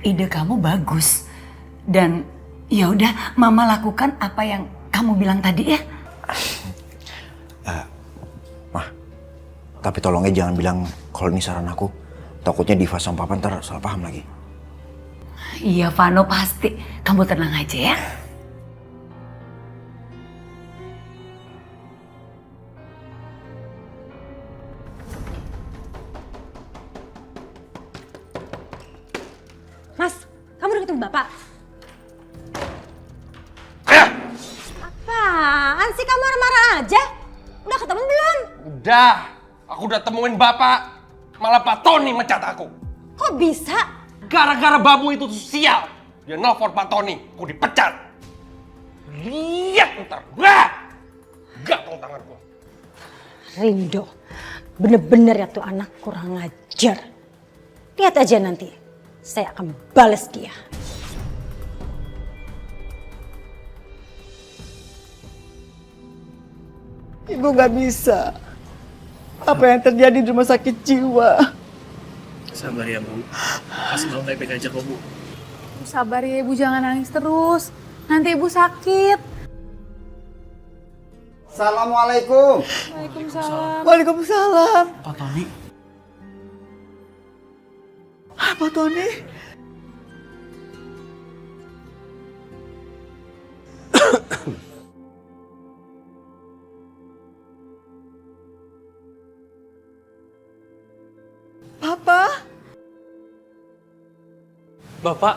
Ide kamu bagus. Dan ya udah, Mama lakukan apa yang kamu bilang tadi ya. Mah, tapi tolongnya jangan bilang kalau ini saran aku. Takutnya Diva sama Papa ntar salah paham lagi. Iya Vano, pasti. Kamu tenang aja ya. Mas, kamu udah ketemu Bapak? Apaan sih kamu marah-marah aja? Udah ketemu belum? Udah, aku udah temuin Bapak. Malah Pak Tony mecat aku. Kok bisa? Gara-gara babu itu tuh sial. Dia nelfon Pak Tony, aku dipecat. Lihat ntar, wah! Gatel tanganku. Rindo, bener-bener ya tuh anak kurang ajar. Lihat aja nanti, saya akan balas dia. Ibu gak bisa. Apa yang terjadi di rumah sakit jiwa? Sabar ya, Bu. Kasih tahu baik-baik aja kok, Bu. Sabar ya Ibu, jangan nangis terus. Nanti Ibu sakit. Assalamualaikum. Waalaikumsalam. Waalaikumsalam. Pak Tony. Pak Tony? Papa? Bapak.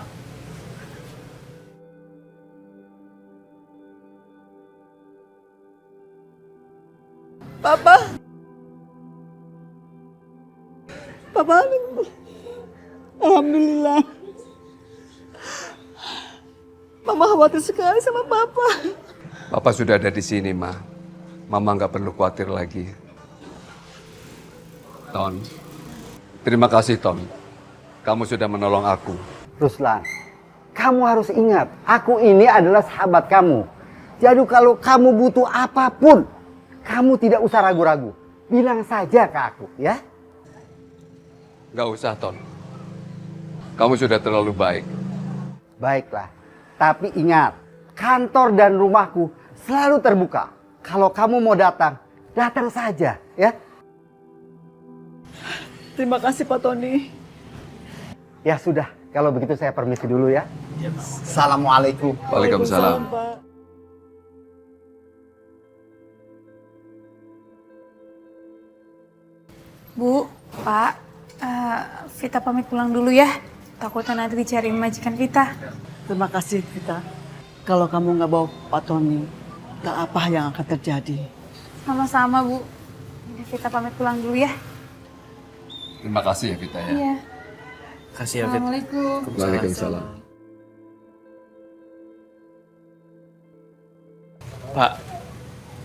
Papa? Papa? Alhamdulillah. Mama khawatir sekali sama Papa. Papa sudah ada di sini, Ma. Mama nggak perlu khawatir lagi. Ton, terima kasih, Ton. Kamu sudah menolong aku. Ruslan, kamu harus ingat, aku ini adalah sahabat kamu. Jadi kalau kamu butuh apapun, kamu tidak usah ragu-ragu. Bilang saja ke aku, ya. Nggak usah, Ton. Kamu sudah terlalu baik. Baiklah, tapi ingat, kantor dan rumahku selalu terbuka. Kalau kamu mau datang, datang saja, ya. Terima kasih Pak Tony. Ya sudah, kalau begitu saya permisi dulu ya. Assalamualaikum. Waalaikumsalam. Pak. Bu, Pak, Vita pamit pulang dulu ya. Takutnya nanti dicariin majikan Vita. Terima kasih Vita. Kalau kamu nggak bawa Pak Tony, tak apa yang akan terjadi. Sama-sama, Bu. Jadi Vita pamit pulang dulu ya. Terima kasih ya, Vita ya. Iya. Kasih ya, Fit. Assalamualaikum. Waalaikumsalam. Pak,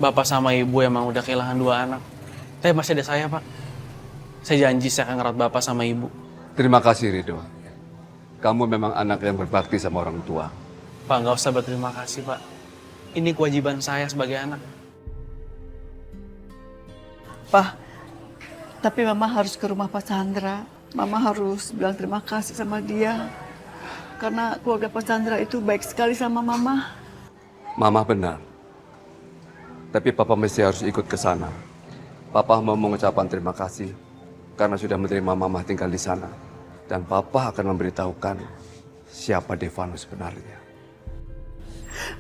Bapak sama Ibu emang udah kehilangan 2 anak. Tapi masih ada saya, Pak. Saya janji saya akan ngerawat Bapak sama Ibu. Terima kasih, Ridho. Kamu memang anak yang berbakti sama orang tua. Pak, nggak usah berterima kasih, Pak. Ini kewajiban saya sebagai anak. Pak, tapi Mama harus ke rumah Pak Chandra. Mama harus bilang terima kasih sama dia. Karena keluarga Pak Chandra itu baik sekali sama Mama. Mama benar. Tapi Papa mesti harus ikut ke sana. Papa mau mengucapkan terima kasih karena sudah menerima Mama tinggal di sana. Dan Papa akan memberitahukan siapa Devano sebenarnya.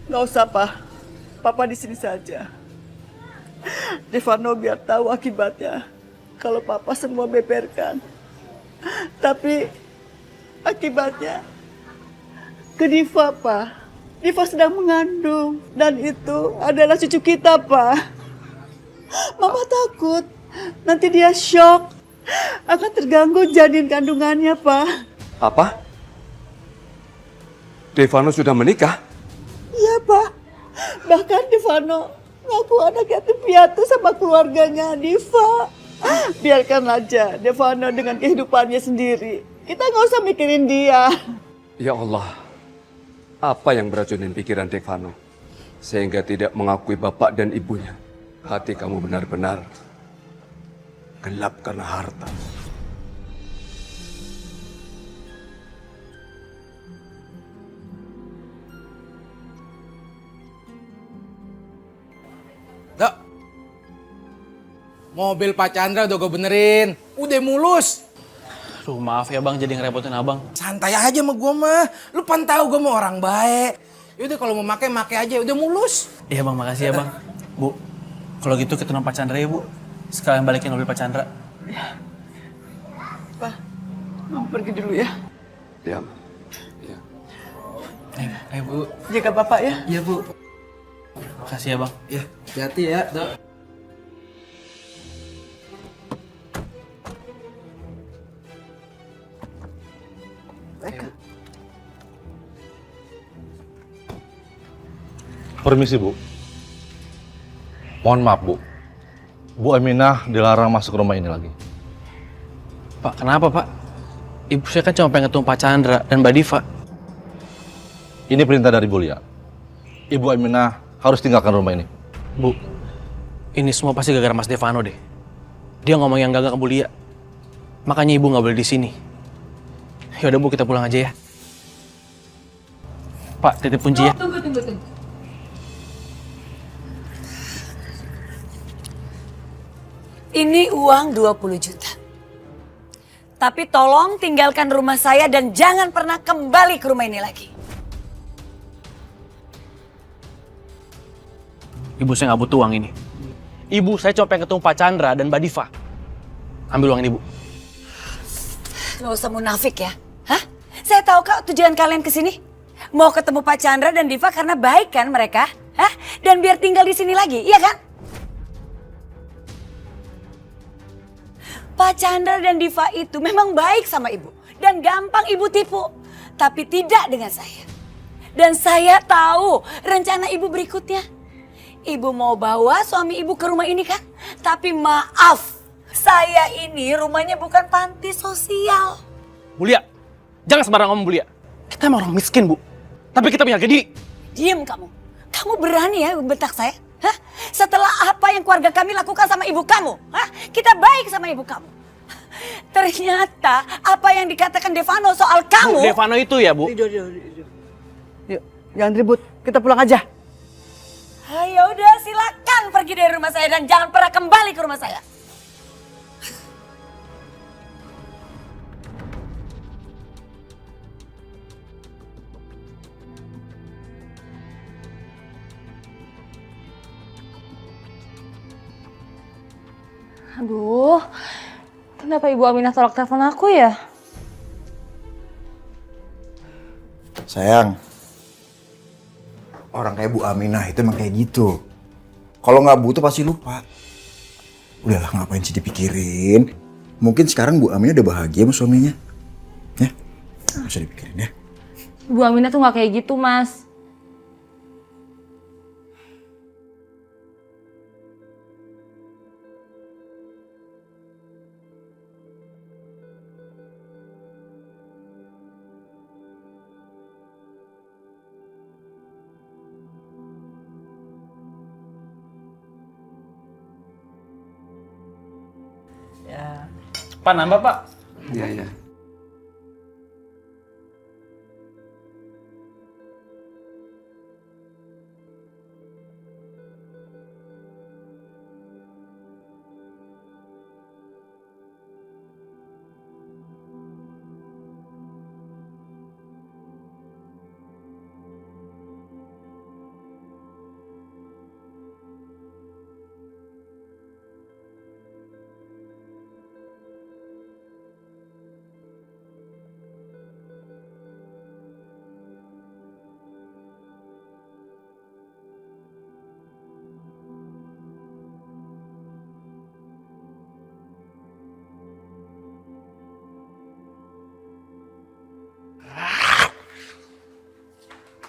Nggak usah, Pak. Papa di sini saja. Devano biar tahu akibatnya kalau Papa semua beberkan. Tapi akibatnya ke Diva, Pak. Diva sedang mengandung dan itu adalah cucu kita, Pak. Mama takut nanti dia shock, akan terganggu janin kandungannya, Pak. Apa? Devano sudah menikah? Iya, Pak. Bahkan Devano ngaku anak yatim piatu sama keluarganya Diva. Biarkan aja Devano dengan kehidupannya sendiri. Kita nggak usah mikirin dia. Ya Allah, apa yang beracunin pikiran Devano sehingga tidak mengakui bapak dan ibunya? Hati kamu benar-benar gelap karena harta. Dok, mobil Pak Chandra udah gue benerin, udah mulus. Aduh, maaf ya bang, jadi ngerepotin abang. Santai aja sama gue mah, lu pan tahu gue mah orang baik. Yaudah kalau mau make aja, udah mulus. Iya bang, makasih ya bang. Bu, kalau gitu kita nonton Pak Chandra ya bu. Sekalian balikin mobil Pak Chandra. Pak, Mama pergi dulu ya. Ya. Ayo bu. Jaga Bapak ya. Iya bu. Makasih ya bang. Ya, hati-hati ya, Dok. Permisi, Bu. Mohon maaf, Bu. Bu Aminah dilarang masuk rumah ini lagi. Pak, kenapa pak? Ibu saya kan cuma pengen ketemu Pak Chandra dan Mbak Diva. Ini perintah dari Bu Lia. Ibu Aminah harus tinggalkan rumah ini. Bu, ini semua pasti gara-gara Mas Devano deh. Dia ngomong yang gak ke Bu Lia. Makanya ibu nggak boleh di sini. Yaudah bu, kita pulang aja ya. Pak, titip kunci ya. Tunggu. Ini uang 20 juta. Tapi tolong tinggalkan rumah saya dan jangan pernah kembali ke rumah ini lagi. Ibu saya nggak butuh uang ini. Ibu saya cuma pengen ketemu Pak Chandra dan Mbak Diva. Ambil uang ini bu. Nggak usah munafik ya. Hah? Saya tahu kok tujuan kalian ke sini. Mau ketemu Pak Chandra dan Diva karena baik kan mereka? Hah? Dan biar tinggal di sini lagi, iya kan? Pak Chandra dan Diva itu memang baik sama ibu. Dan gampang ibu tipu. Tapi tidak dengan saya. Dan saya tahu rencana ibu berikutnya. Ibu mau bawa suami ibu ke rumah ini kan? Tapi maaf, saya ini rumahnya bukan panti sosial. Bu Lia, jangan sembarang ngomong Bu Lia. Kita emang orang miskin bu. Tapi kita punya gede. Diam kamu. Kamu berani ya bentak saya? Hah? Setelah apa yang keluarga kami lakukan sama ibu kamu? Hah? Kita baik sama ibu kamu. Ternyata apa yang dikatakan Devano soal kamu... Bu, Devano itu ya bu? Yuk, jangan ribut. Kita pulang aja. Ya udah silakan pergi dari rumah saya dan jangan pernah kembali ke rumah saya. Aduh, kenapa Ibu Aminah tolak telepon aku ya? Sayang, orang kayak Bu Aminah itu emang kayak gitu. Kalau nggak butuh pasti lupa. Udahlah, ngapain sih dipikirin? Mungkin sekarang Bu Aminah udah bahagia sama suaminya. Ya, nggak usah dipikirin ya. Ibu Aminah tuh nggak kayak gitu, Mas. Ya. Pak, nambah pak. Iya.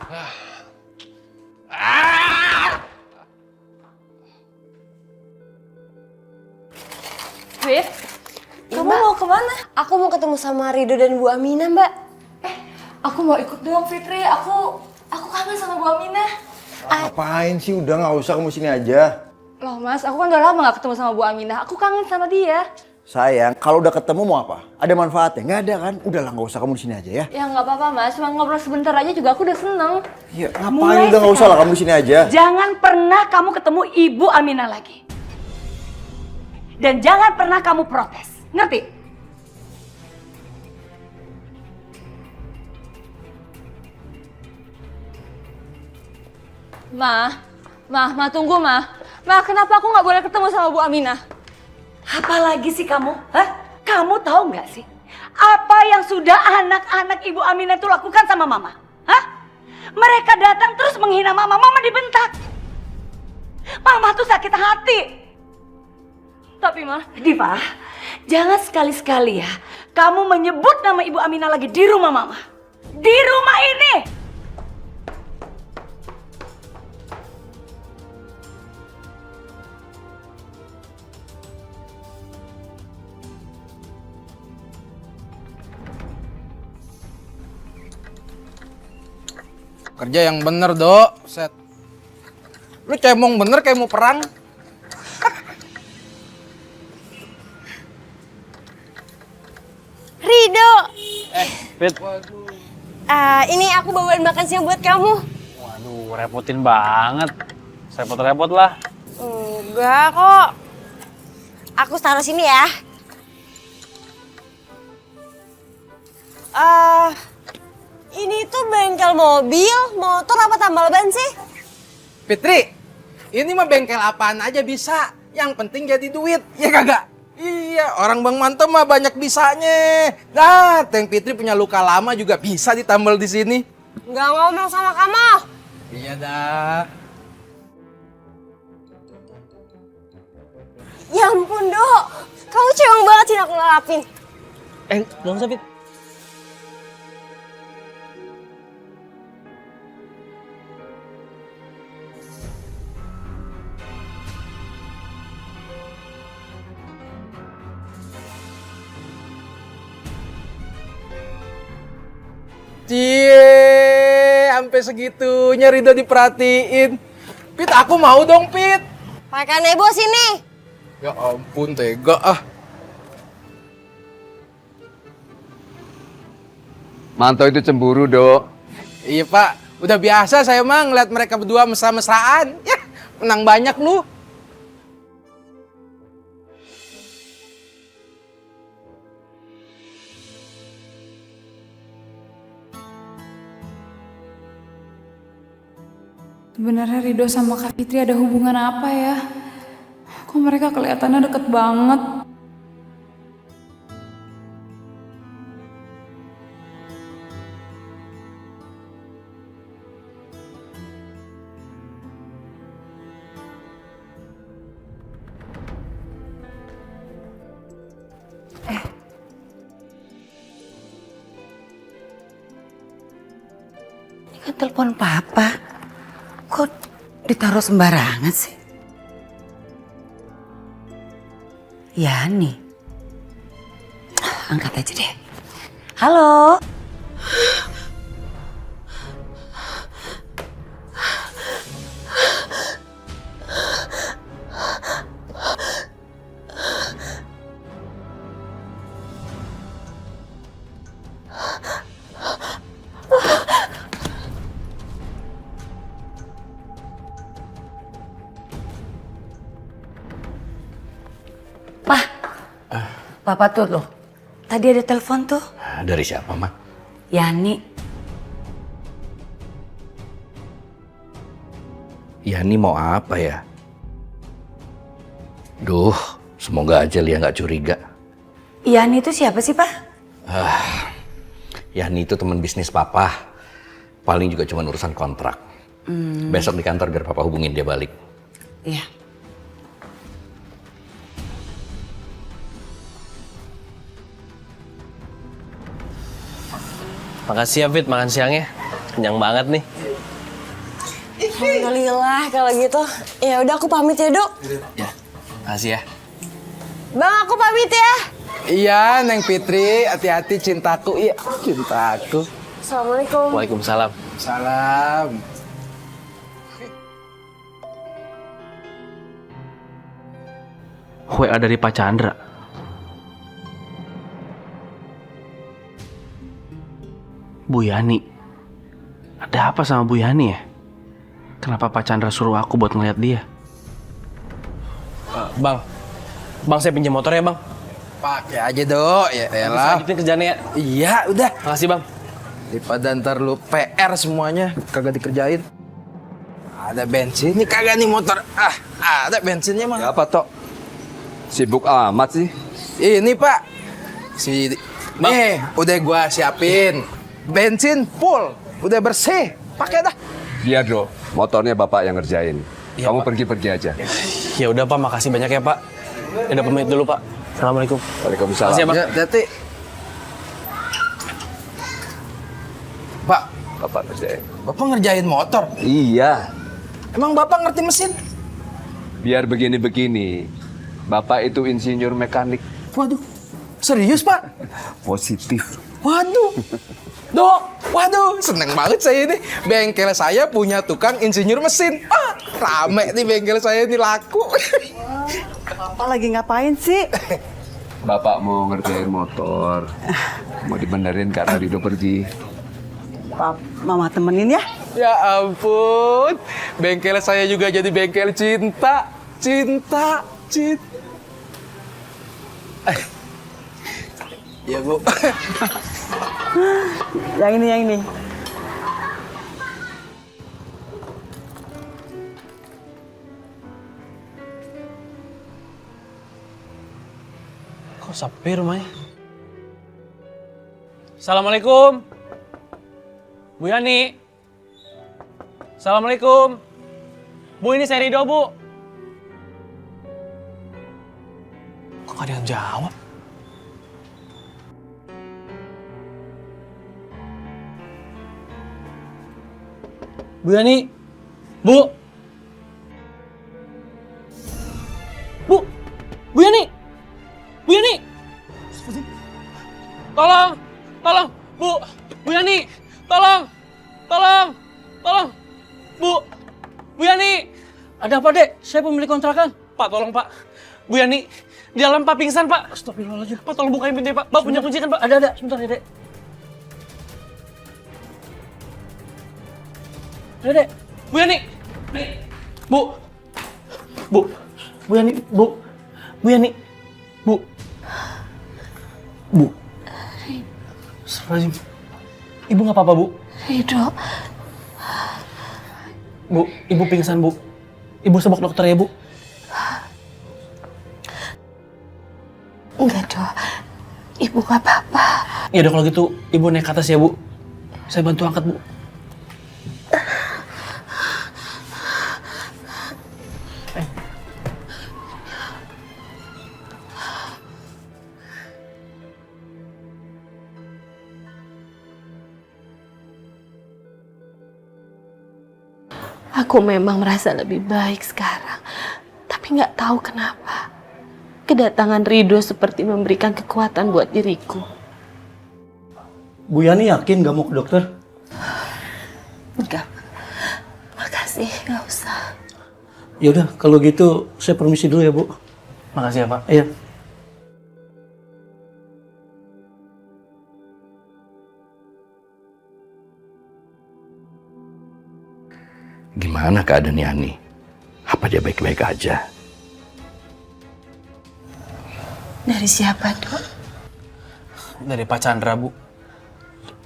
Fit, kamu mau kemana? Aku mau ketemu sama Rido dan Bu Aminah, Mbak. Aku mau ikut dong, Fitri. Aku kangen sama Bu Aminah. Ngapain sih? Udah nggak usah, kamu sini aja. Loh Mas, aku kan udah lama gak ketemu sama Bu Aminah. Aku kangen sama dia. Sayang, kalau udah ketemu mau apa? Ada manfaatnya? Nggak ada kan? Udahlah, nggak usah, kamu di sini aja ya. Ya nggak apa-apa Mas, cuma ngobrol sebentar aja juga aku udah seneng. Ya ngapain? Udah nggak usah lah, kamu di sini aja. Jangan pernah kamu ketemu Ibu Aminah lagi. Dan jangan pernah kamu protes. Ngerti? Ma, tunggu Ma. Ma, kenapa aku nggak boleh ketemu sama Bu Aminah? Apalagi sih kamu? Hah? Kamu tahu nggak sih? Apa yang sudah anak-anak Ibu Aminah itu lakukan sama Mama? Hah? Mereka datang terus menghina Mama. Mama dibentak. Mama tuh sakit hati. Tapi Ma, Diva, jangan sekali-sekali ya kamu menyebut nama Ibu Aminah lagi di rumah Mama. Di rumah ini. Kerja yang bener, Dok. Set. Lu cemong bener kayak mau perang. Rido. Fit. Ini aku bawain makan siang buat kamu. Waduh, repotin banget. Repot-repot lah. Enggak kok. Aku taruh sini ya. Ini tuh bengkel mobil, motor apa tambal ban sih? Fitri, ini mah bengkel apaan aja bisa. Yang penting jadi duit, ya kagak? Iya, orang Bang Manto mah banyak bisanya. Dah, Teng Fitri punya luka lama juga bisa ditambal di sini. Nggak ngomong sama kamu. Iya dah. Ya ampun, Dok. Kamu cewek banget sih aku lalapin. Belum usah, Fit. Cie, sampai segitunya Rido diperhatiin. Pit, aku mau dong, Pit. Pakai Nebo sini. Ya ampun, tega ah. Manto itu cemburu, Dok. Iya, Pak. Udah biasa saya mah ngeliat mereka berdua mesra-mesraan. Ya, menang banyak lu. Sebenarnya Rido sama Kak Fitri ada hubungan apa ya? Kok mereka kelihatannya deket banget? Ini kan telepon Papa. Kok ditaruh sembarangan sih? Yani. Angkat aja deh. Halo. Papa tuh loh, tadi ada telepon tuh. Dari siapa, Ma? Yani. Yani mau apa ya? Duh, semoga aja Lia nggak curiga. Yani itu siapa sih, Pak? Yani itu teman bisnis Papa. Paling juga cuma urusan kontrak. Besok di kantor biar Papa hubungin dia balik. Iya. Makasih ya, Fit, makan siangnya. Kenyang banget nih. Alhamdulillah kalau gitu. Ya udah aku pamit ya, Dok. Ya, makasih ya. Bang, aku pamit ya. Iya, Neng Fitri, hati-hati cintaku. Iya, cintaku. Assalamualaikum. Waalaikumsalam. Salam. WA dari Pak Chandra. Bu Yani. Ada apa sama Bu Yani ya? Kenapa Pak Chandra suruh aku buat ngeliat dia? Bang, saya pinjam motor ya bang. Pakai aja, Dok. Ya Bisa elah. lanjutin kerjaannya ya. Iya, udah. Makasih bang. Daripada ntar lu PR semuanya, kagak dikerjain. Ada bensin, ini kagak nih motor. Ada bensinnya mah. Ya apa, Tok? Sibuk amat sih. Ini, Pak. Nih, udah gua siapin. Bensin full, udah bersih. Pakai dah. Biar dong, motornya Bapak yang ngerjain. Iya, Kamu Pak. pergi-pergi aja. Ya udah Pak, makasih banyak ya Pak. Udah pamit dulu Pak. Assalamualaikum. Waalaikumsalam. Makasih ya, Pak. Ya, hati. Pak, Bapak ngerjain. Bapak ngerjain motor. Iya. Emang Bapak ngerti mesin? Biar begini-begini. Bapak itu insinyur mekanik. Waduh, serius Pak? Positif. Waduh, Dok, waduh, seneng banget saya ini. Bengkel saya punya tukang insinyur mesin. Rame nih bengkel saya ini laku. Bapak lagi ngapain sih? Bapak mau ngerjain motor. Mau dibenerin karena Rido pergi. Mama temenin ya? Ya ampun, bengkel saya juga jadi bengkel cinta. Cinta. Ya Bu. Yang ini. Kok sepi rumahnya? Assalamualaikum. Bu Yani. Assalamualaikum. Bu, ini saya Rido, Bu. Kok gak ada yang jawab? Bu Yani. Bu. Bu Yani. Bu Yani. Tolong. Bu Yani. Tolong. Bu Yani. Ada apa, Dek? Saya pemilik kontrakan. Pak, tolong, Pak. Bu Yani, di dalam Pak pingsan, Pak. Astagfirullahaladzim. Pak, tolong bukain pintunya, Pak. Pak punya kunci kan, Pak? Ada. Sebentar ya, Dek. Ada, Dek. Bu Yani. Bu Yani. Bu Yani. Bu. Astagfirullahaladzim. Ibu nggak apa-apa, Bu? Rido. Bu, ibu pingsan, Bu. Ibu sebok dokter ya, Bu. Enggak, Dok. Ibu gak apa-apa. Ya udah kalau gitu, ibu naik ke atas ya, Bu. Saya bantu angkat, Bu. Aku memang merasa lebih baik sekarang. Tapi nggak tahu kenapa. Kedatangan Rido seperti memberikan kekuatan buat diriku. Bu Yani yakin gak mau ke dokter? Enggak. Makasih, nggak usah. Ya udah, kalau gitu saya permisi dulu ya, Bu. Makasih ya, Pak. Iya. Gimana keadaan Yani? Apa dia baik-baik aja? Dari siapa, Dok? Dari Pak Chandra, Bu.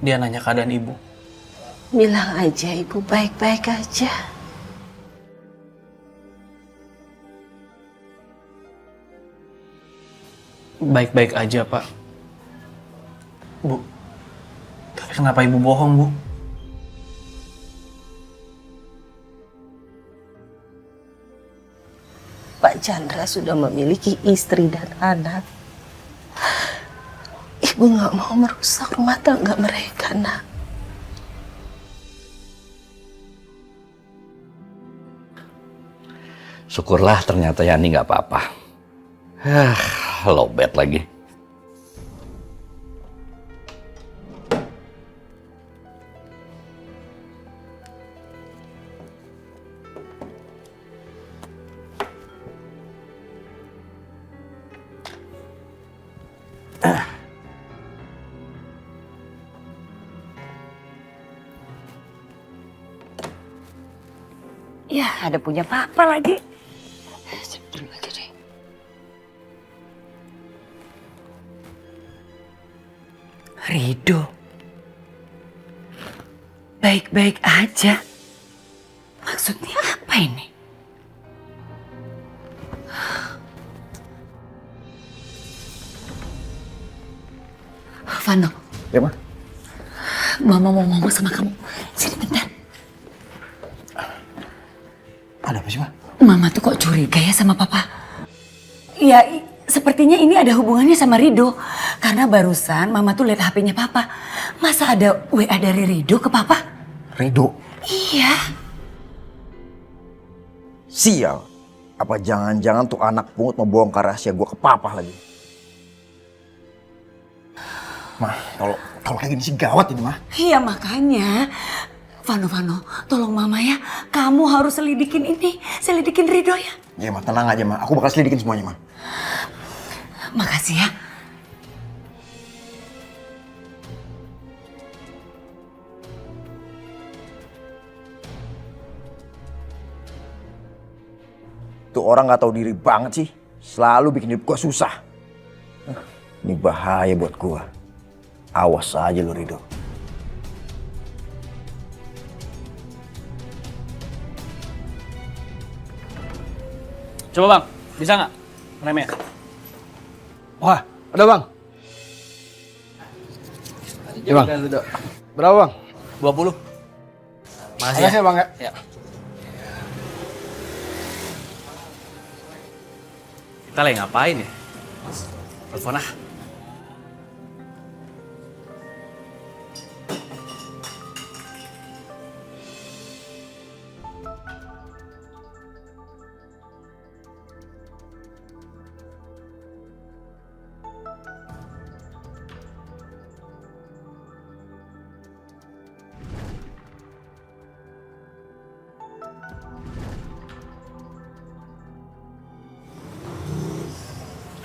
Dia nanya keadaan ibu. Bilang aja ibu baik-baik aja. Baik-baik aja, Pak. Bu, tapi kenapa ibu bohong, Bu? Pak Chandra sudah memiliki istri dan anak. Ibu nggak mau merusak rumah tangga mereka, Nak. Syukurlah ternyata Yani nggak apa-apa. Lowbat lagi. Ya, ada punya papa lagi. Dulu aja deh. Rido. Baik-baik aja. Maksudnya apa ini? Vano. Ya, Ma? Mama mau ngomong sama kamu. Sini bentar. Ada apa sih, Ma? Mama tuh kok curiga ya sama papa? Ya, sepertinya ini ada hubungannya sama Rido. Karena barusan mama tuh lihat HP-nya papa. Masa ada WA dari Rido ke papa? Rido? Iya. Sial. Apa jangan-jangan tuh anak pungut mau bongkar rahasia gue ke papa lagi? Ma, kalau kayak gini sih gawat ini, Ma. Iya makanya. Vano, tolong mama ya. Kamu harus selidikin ini. Selidikin Rido ya. Ya, Ma, tenang aja, Ma. Aku bakal selidikin semuanya, Ma. Makasih ya. Tuh orang gak tahu diri banget sih. Selalu bikin hidup gue susah. Ini bahaya buat gue. Awas aja lo, Rido. Coba bang, bisa nggak remnya? Wah, ada bang. Ya bang. Berapa bang? 20. Makasih ya bang ya. Ya. Kita lagi ngapain ya? Telepon ah.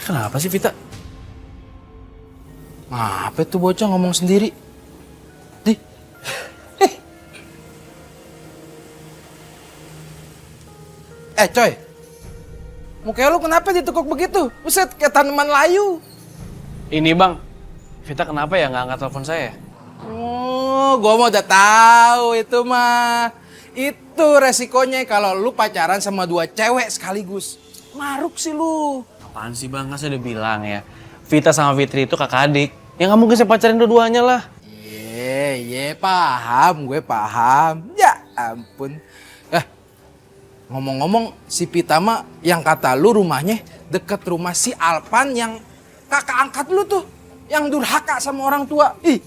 Kenapa sih Vita? Apa tuh bocah ngomong sendiri? Di. Coy. Muka lu kenapa ditekuk begitu? Buset, kayak tanaman layu. Ini bang, Vita kenapa ya nggak angkat telepon saya? Oh, gua mau udah tahu itu mah. Itu resikonya kalau lu pacaran sama 2 cewek sekaligus. Maruk sih lu. Apaan sih bang, kan saya udah bilang ya. Vita sama Fitri itu kakak adik. Ya nggak mungkin saya pacarin dua-duanya lah. Iya, paham, gue paham. Ya ampun. Ngomong-ngomong, si Vita mah yang kata lu rumahnya deket rumah si Alpan yang kakak angkat lu tuh. Yang durhaka sama orang tua. Ih.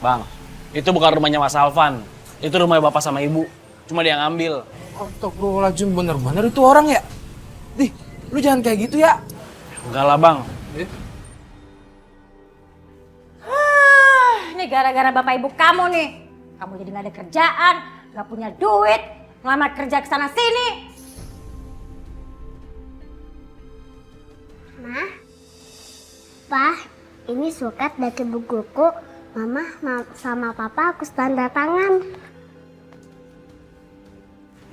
Bang, itu bukan rumahnya Mas Alvan. Itu rumahnya bapak sama ibu. Cuma dia yang ngambil. Astagfirullahaladzim, bener-bener itu orang ya? Dih, lu jangan kayak gitu ya. Enggak lah bang. Ini gara-gara bapak ibu kamu nih. Kamu jadi gak ada kerjaan, gak punya duit, ngelamar kerja ke sana sini. Ma, Pa, ini surat dari bukuku. Mama sama Papa aku tanda tangan.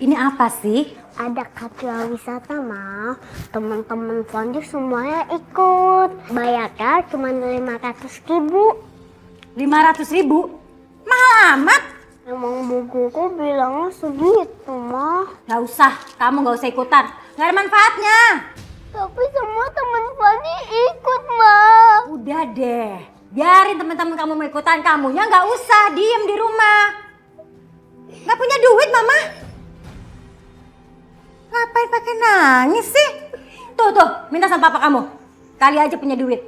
Ini apa sih? Ada kartu wisata, Ma. Teman-teman Fondi semuanya ikut. Bayarnya cuma 500.000. 500.000? Mahal amat. Emang bukuku bilangnya segitu, Ma. Gak usah, kamu gak usah ikutan. Gak ada manfaatnya. Tapi semua teman Fondi ikut, Ma. Udah deh, biarin teman-teman kamu mau ikutan, kamunya gak usah diem di rumah. Gak punya duit, Mama. Ngapain pakai nangis sih? Tuh, minta sama papa kamu. Kali aja punya duit.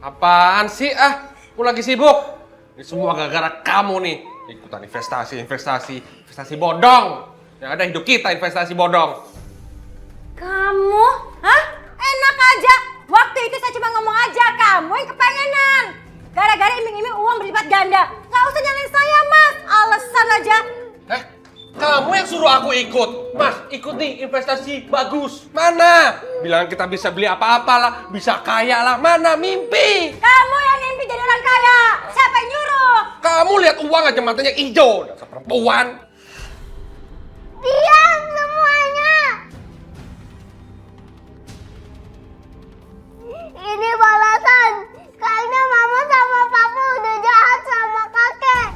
Apaan sih? Aku lagi sibuk. Ini semua gara-gara kamu nih. Ikutan investasi bodong. Yang ada hidup kita investasi bodong. Kamu? Hah? Enak aja. Waktu itu saya cuma ngomong aja, kamu yang kepengenan. Gara-gara iming-iming uang berlipat ganda. Gak usah nyalain saya, Mas. Alasan aja. Kamu yang suruh aku ikut. Mas, ikut nih investasi bagus. Mana? Bilang kita bisa beli apa-apa lah, bisa kaya lah. Mana mimpi? Kamu yang mimpi jadi orang kaya. Siapa yang nyuruh? Kamu lihat uang aja matanya hijau. Dasar perempuan. Diam semuanya. Ini balasan karena mama sama papa udah jahat sama kakek.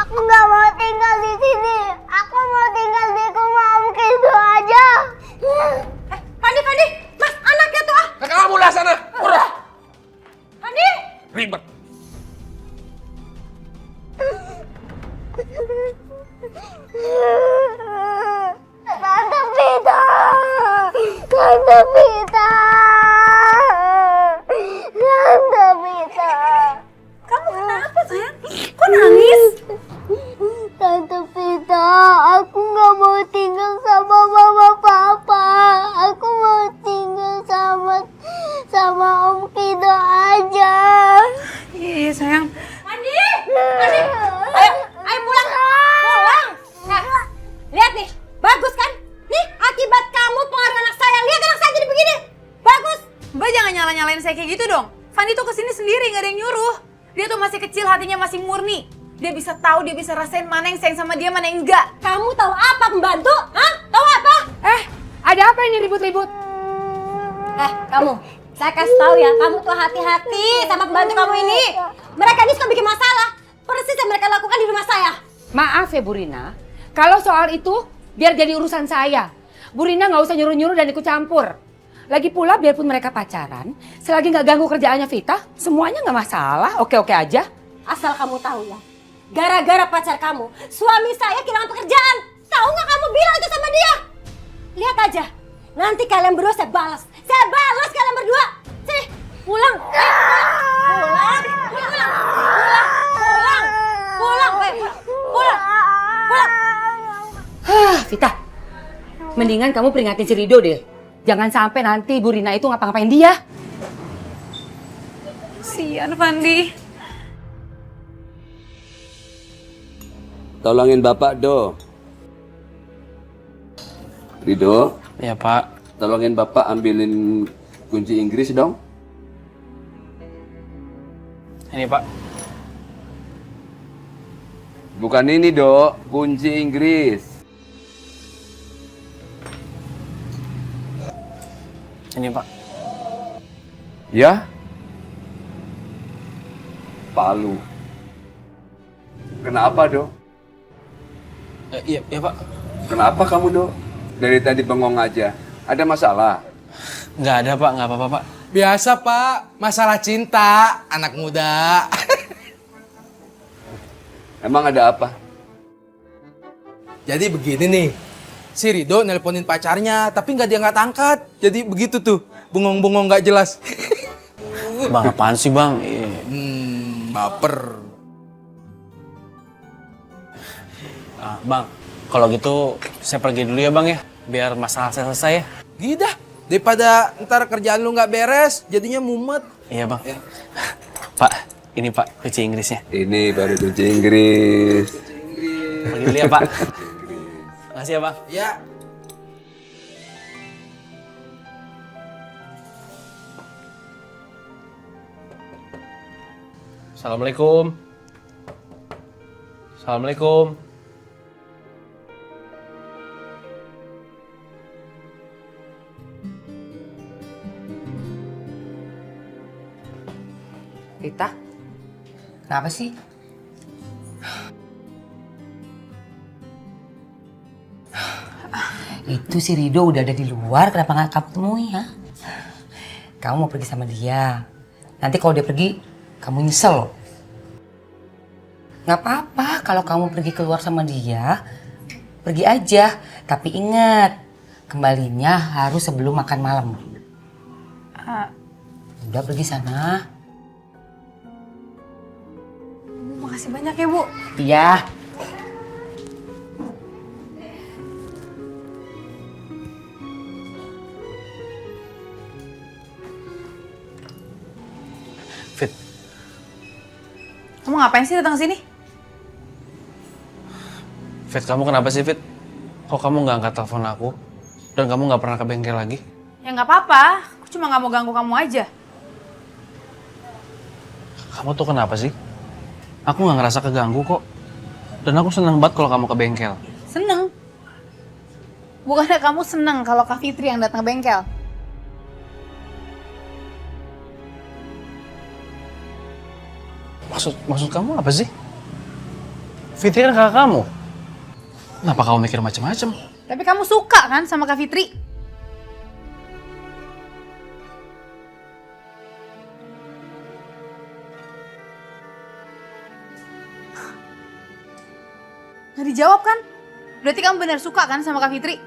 Aku nggak mau tinggal di sini. Aku mau tinggal di rumah Om Kido aja. Pandi, Mas, anaknya tuh ah. Kamu lah sana. Udah. Pandi. Ribet. Tante Vita. Tante Vita. Tante Vita. Kamu kenapa, sayang? Kok nangis? Tante Vita, aku nggak mau tinggal sama mama papa. Aku mau tinggal sama Om Kido aja. Iya sayang. Pandi. Ayo pulang. Nah, lihat nih, bagus kan? Nih, akibat kamu pengaruh anak saya. Lihat anak saya jadi begini. Bagus. Mbak jangan nyala-nyalain saya kayak gitu dong. Fandi tuh kesini sendiri, nggak ada yang nyuruh. Dia tuh masih kecil, hatinya masih murni. Dia bisa tahu, dia bisa rasain mana yang sayang sama dia, mana yang enggak. Kamu tahu apa, pembantu? Hah? Tahu apa? Ada apa ini ribut-ribut? Kamu, saya kasih tahu ya, kamu tuh hati-hati sama pembantu kamu ini. Mereka ini suka bikin masalah. Persis yang mereka lakukan di rumah saya. Maaf ya Bu Rina, kalau soal itu biar jadi urusan saya. Bu Rina nggak usah nyuruh-nyuruh dan ikut campur. Lagi pula biarpun mereka pacaran, selagi nggak ganggu kerjaannya Vita, semuanya nggak masalah, oke-oke aja. Asal kamu tahu ya, gara-gara pacar kamu, suami saya kehilangan pekerjaan. Tahu nggak kamu bilang itu sama dia? Lihat aja, nanti kalian berdua saya balas. Saya balas kalian berdua. Sini, pulang. Pulang. Vita, mendingan kamu peringatin si Rido deh. Jangan sampai nanti Bu Rina itu ngapa-ngapain dia. Sian, Fandi. Tolongin Bapak, Do. Rido? Ya, Pak. Tolongin Bapak ambilin kunci Inggris dong. Ini, Pak. Bukan ini, Do. Kunci Inggris. Ini, Pak. Ya? Palu. Kenapa, Do? Iya, Pak. Kenapa kamu, Do? Dari tadi bengong aja. Ada masalah? Nggak ada, Pak. Nggak apa-apa, Pak. Biasa, Pak. Masalah cinta, anak muda. Emang ada apa? Jadi begini nih. Si Rido nelponin pacarnya, tapi nggak diangkat angkat. Jadi begitu tuh, bengong-bengong nggak jelas. Bang, apaan sih, Bang? Baper. Bang, kalau gitu saya pergi dulu ya, Bang ya. Biar masalah saya selesai ya. Gitu dah. Daripada ntar kerjaan lu nggak beres, jadinya mumet. Iya, Bang. Pak, ini Pak kunci Inggrisnya. Ini baru kunci Inggris. Pergi dulu ya, Pak. Makasih ya, Bang. Ya. Assalamualaikum. Assalamualaikum. Vita, kenapa sih? Itu si Rido udah ada di luar, kenapa nggak kamu temui ya? Kamu mau pergi sama dia. Nanti kalau dia pergi, kamu nyesel. Nggak apa-apa kalau kamu pergi keluar sama dia, pergi aja. Tapi ingat, kembalinya harus sebelum makan malam. Udah pergi sana. Makasih banyak ya, Bu. Iya. Kamu ngapain sih datang ke sini? Fit, kamu kenapa sih, Fit? Kok kamu nggak angkat telepon aku? Dan kamu nggak pernah ke bengkel lagi? Ya nggak apa-apa, aku cuma nggak mau ganggu kamu aja. Kamu tuh kenapa sih? Aku nggak ngerasa keganggu kok. Dan aku senang banget kalau kamu ke bengkel. Seneng. Bukannya kamu seneng kalau Kak Fitri yang datang ke bengkel? Maksud kamu apa sih? Fitri kan kakak kamu. Kenapa kamu mikir macam-macam? Tapi kamu suka kan sama Kak Fitri? Nggak dijawab kan? Berarti kamu benar suka kan sama Kak Fitri?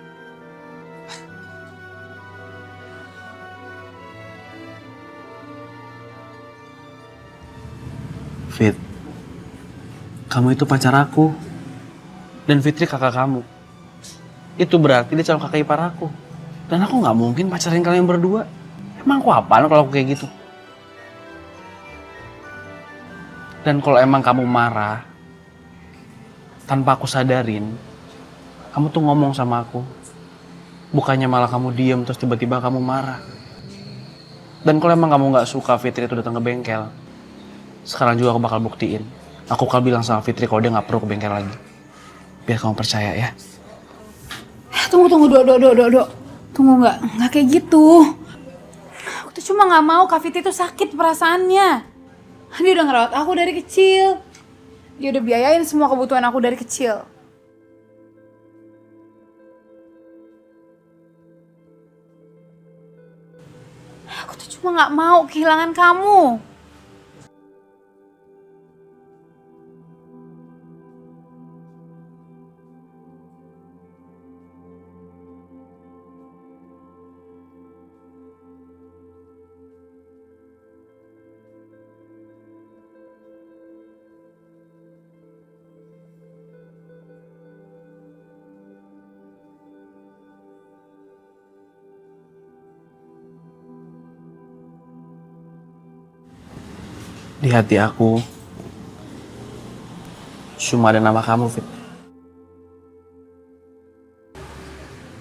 Fit, kamu itu pacar aku. Dan Fitri kakak kamu. Itu berarti dia calon kakak ipar aku. Dan aku nggak mungkin pacarin kalian berdua. Emang aku apaan kalau aku kayak gitu? Dan kalau emang kamu marah, tanpa aku sadarin, kamu tuh ngomong sama aku. Bukannya malah kamu diem terus tiba-tiba kamu marah. Dan kalau emang kamu nggak suka Fitri itu datang ke bengkel, sekarang juga aku bakal buktiin. Aku bakal bilang sama Fitri kalau dia nggak perlu ke bengkel lagi. Biar kamu percaya ya. Tunggu, Dok. Tunggu, nggak kayak gitu. Aku tuh cuma nggak mau Kak Fitri tuh sakit perasaannya. Dia udah ngerawat aku dari kecil. Dia udah biayain semua kebutuhan aku dari kecil. Aku tuh cuma nggak mau kehilangan kamu. Di hati aku cuma ada nama kamu, Fit.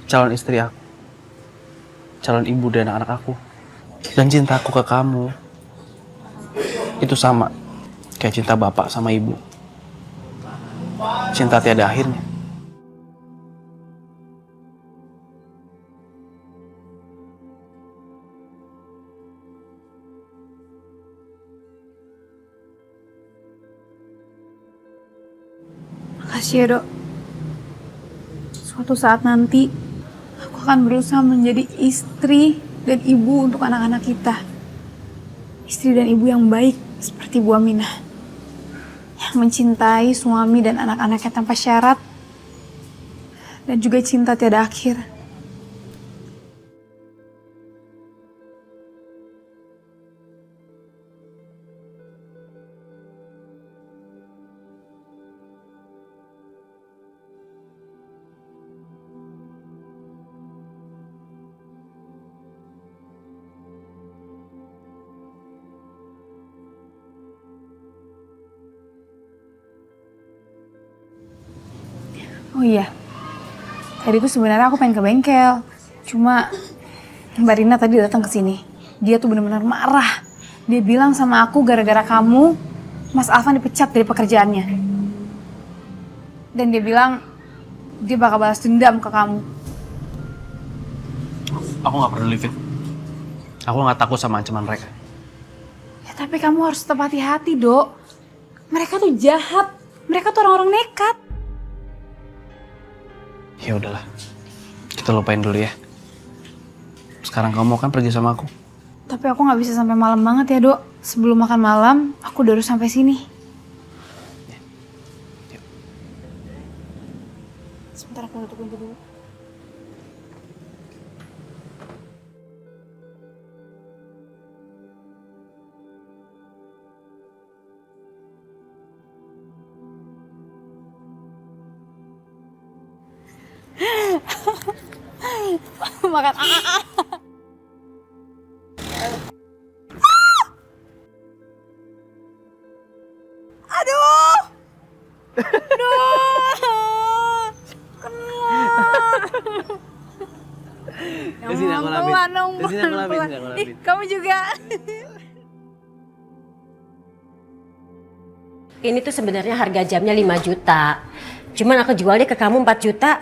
Calon istri aku, calon ibu dan anak aku. Dan cintaku ke kamu itu sama kayak cinta bapak sama ibu. Cinta tiada akhirnya. Makasih ya, Dok. Suatu saat nanti, aku akan berusaha menjadi istri dan ibu untuk anak-anak kita. Istri dan ibu yang baik seperti Bu Aminah. Yang mencintai suami dan anak-anaknya tanpa syarat. Dan juga cinta tiada akhir. Oh iya, tadi tuh sebenarnya aku pengen ke bengkel. Cuma Mbak Rina tadi datang ke sini. Dia tuh benar-benar marah. Dia bilang sama aku gara-gara kamu, Mas Alvan dipecat dari pekerjaannya. Dan dia bilang dia bakal balas dendam ke kamu. Aku nggak peduli, Fit. Aku nggak takut sama ancaman mereka. Ya tapi kamu harus tetap hati-hati, Dok. Mereka tuh jahat. Mereka tuh orang-orang nekat. Ya udahlah, kita lupain dulu ya. Sekarang kamu kan pergi sama aku. Tapi aku nggak bisa sampai malam banget ya, Dok. Sebelum makan malam, aku udah harus sampai sini. Sebentar aku tutup pintu dulu. Makan Aduh. Aduh. Di sini aku lapin. Di sini aku lapin. Ih, kamu juga. Ini tuh sebenarnya harga jamnya 5 juta. Cuman aku jualnya ke kamu 4 juta.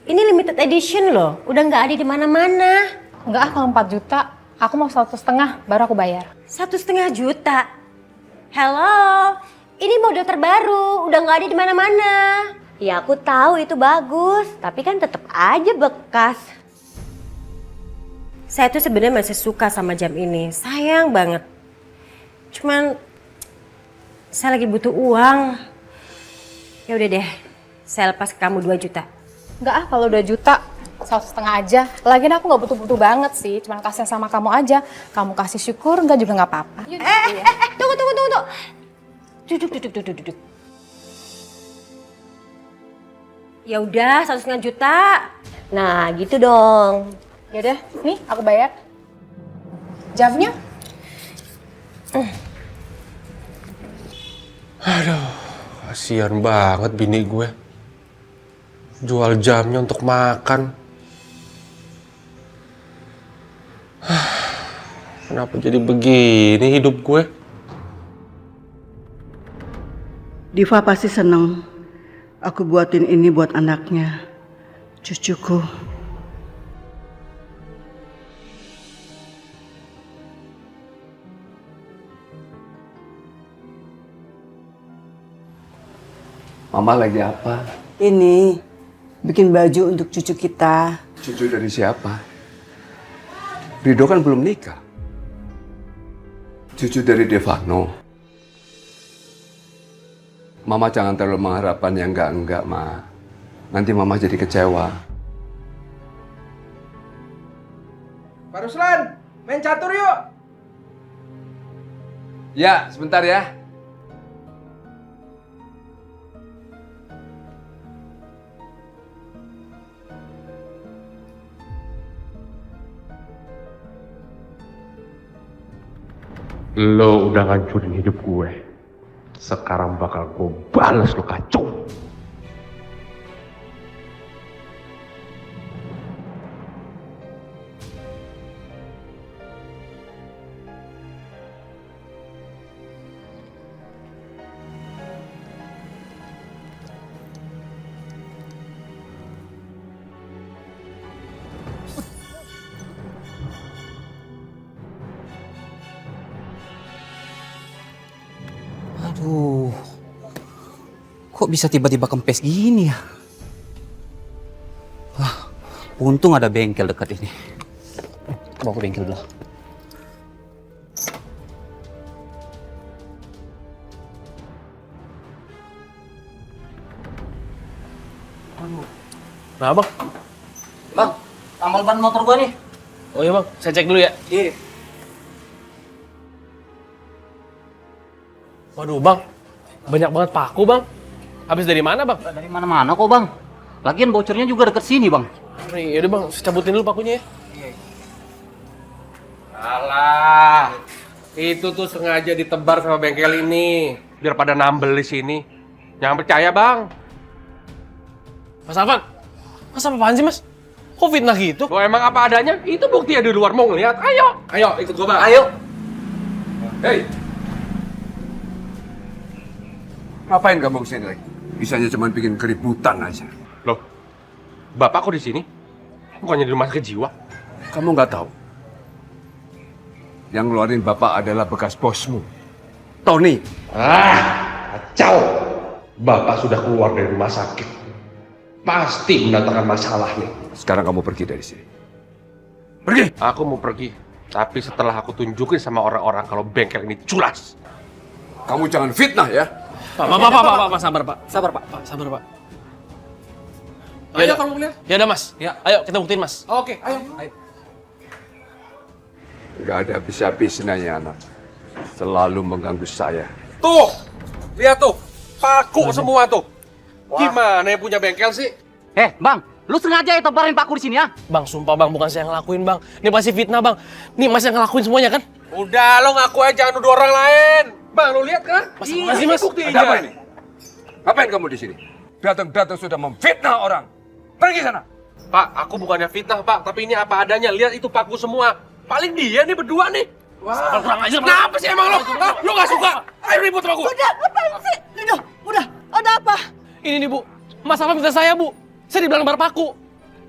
Ini limited edition loh. Udah nggak ada di mana-mana. Enggak, kalau 4 juta. Aku mau 1,5 baru aku bayar. 1,5 juta. Hello, ini model terbaru. Udah nggak ada di mana-mana. Ya aku tahu itu bagus, tapi kan tetap aja bekas. Saya tuh sebenarnya masih suka sama jam ini. Sayang banget. Cuman saya lagi butuh uang. Ya udah deh, saya lepas ke kamu 2 juta. Enggak ah, kalau 2 juta 1,5 aja. Lagian aku nggak butuh-butuh banget sih, cuman kasihan sama kamu aja. Kamu kasih syukur, enggak juga nggak apa-apa. Tunggu. Duduk. Ya udah, 1,5 juta. Nah, gitu dong. Ya udah, nih aku bayar. Jamnya? Aduh, kasihan banget bini gue. Jual jamnya untuk makan. Kenapa jadi begini hidup gue? Diva pasti seneng. Aku buatin ini buat anaknya, cucuku. Mama lagi apa? Ini bikin baju untuk cucu kita. Cucu dari siapa? Rido kan belum nikah. Cucu dari Devano. Mama jangan terlalu mengharapkan yang enggak, Ma. Nanti Mama jadi kecewa. Pak Ruslan, main catur yuk. Ya, sebentar ya. Lo udah ngancurin hidup gue. Sekarang bakal gue balas lo kacau. Aduh, kok bisa tiba-tiba kempes gini ya? Wah, untung ada bengkel dekat ini. Bawa ke bengkel dulu. Nah, Bang. Bang, tambal ban motor gua nih. Oh iya Bang, saya cek dulu ya. Iya. Waduh Bang, banyak banget paku Bang. Habis dari mana Bang? Dari mana-mana kok Bang. Lagian bocornya juga deket sini Bang. Nih, yaudah Bang, saya cabutin dulu pakunya ya. Alah, itu tuh sengaja ditebar sama bengkel ini biar pada nambel di sini. Jangan percaya Bang. Mas Alvan, Mas apaan sih Mas? Kok fitnah gitu? Lo emang apa adanya? Itu bukti ya di luar mau ngeliat. Ayo ikut gua Bang. Ayo. Hei. Ngapain kamu kesini lagi? Bisanya cuma bikin keributan aja. Loh, Bapak kok di sini? Bukannya di rumah sakit jiwa? Kamu nggak tahu? Yang ngeluarin Bapak adalah bekas bosmu, Tony. Kacau. Bapak sudah keluar dari rumah sakit. Pasti mendatangkan masalah nih. Sekarang kamu pergi dari sini. Pergi! Aku mau pergi. Tapi setelah aku tunjukin sama orang-orang kalau bengkel ini culas. Kamu jangan fitnah ya. Pak, sabar Pak. Sabar Pak. Ayo kamu lihat. Ya udah Mas. Ya, ayo kita buktiin Mas. Oke, ayo. Gak ada habis-habisnya ya anak. Selalu mengganggu saya. Tuh, lihat tuh. Paku semua tuh. Gimana yang punya bengkel sih? Bang, lu sengaja ya tebarin paku di sini ya? Bang, sumpah Bang, bukan saya yang ngelakuin Bang. Ini pasti fitnah Bang. Nih Mas yang ngelakuin semuanya kan? Udah, lo ngaku aja, jangan nuduh orang lain. Bang, lo lihat kan? Masih, Mas. Buktinya. Ada apa ini? Ngapain kamu di sini? Datang-datang sudah memfitnah orang. Pergi sana. Pak, aku bukannya fitnah, Pak. Tapi ini apa adanya. Lihat itu paku semua. Paling dia nih berdua nih. Wah, kurang ajar. kenapa sih emang lo? Hah? Lo gak suka? Ayo ribut sama gue. Udah, apaan sih? Udah, ada apa? Ini nih Bu, Mas Alvan minta saya Bu. Saya dibilang berpaku.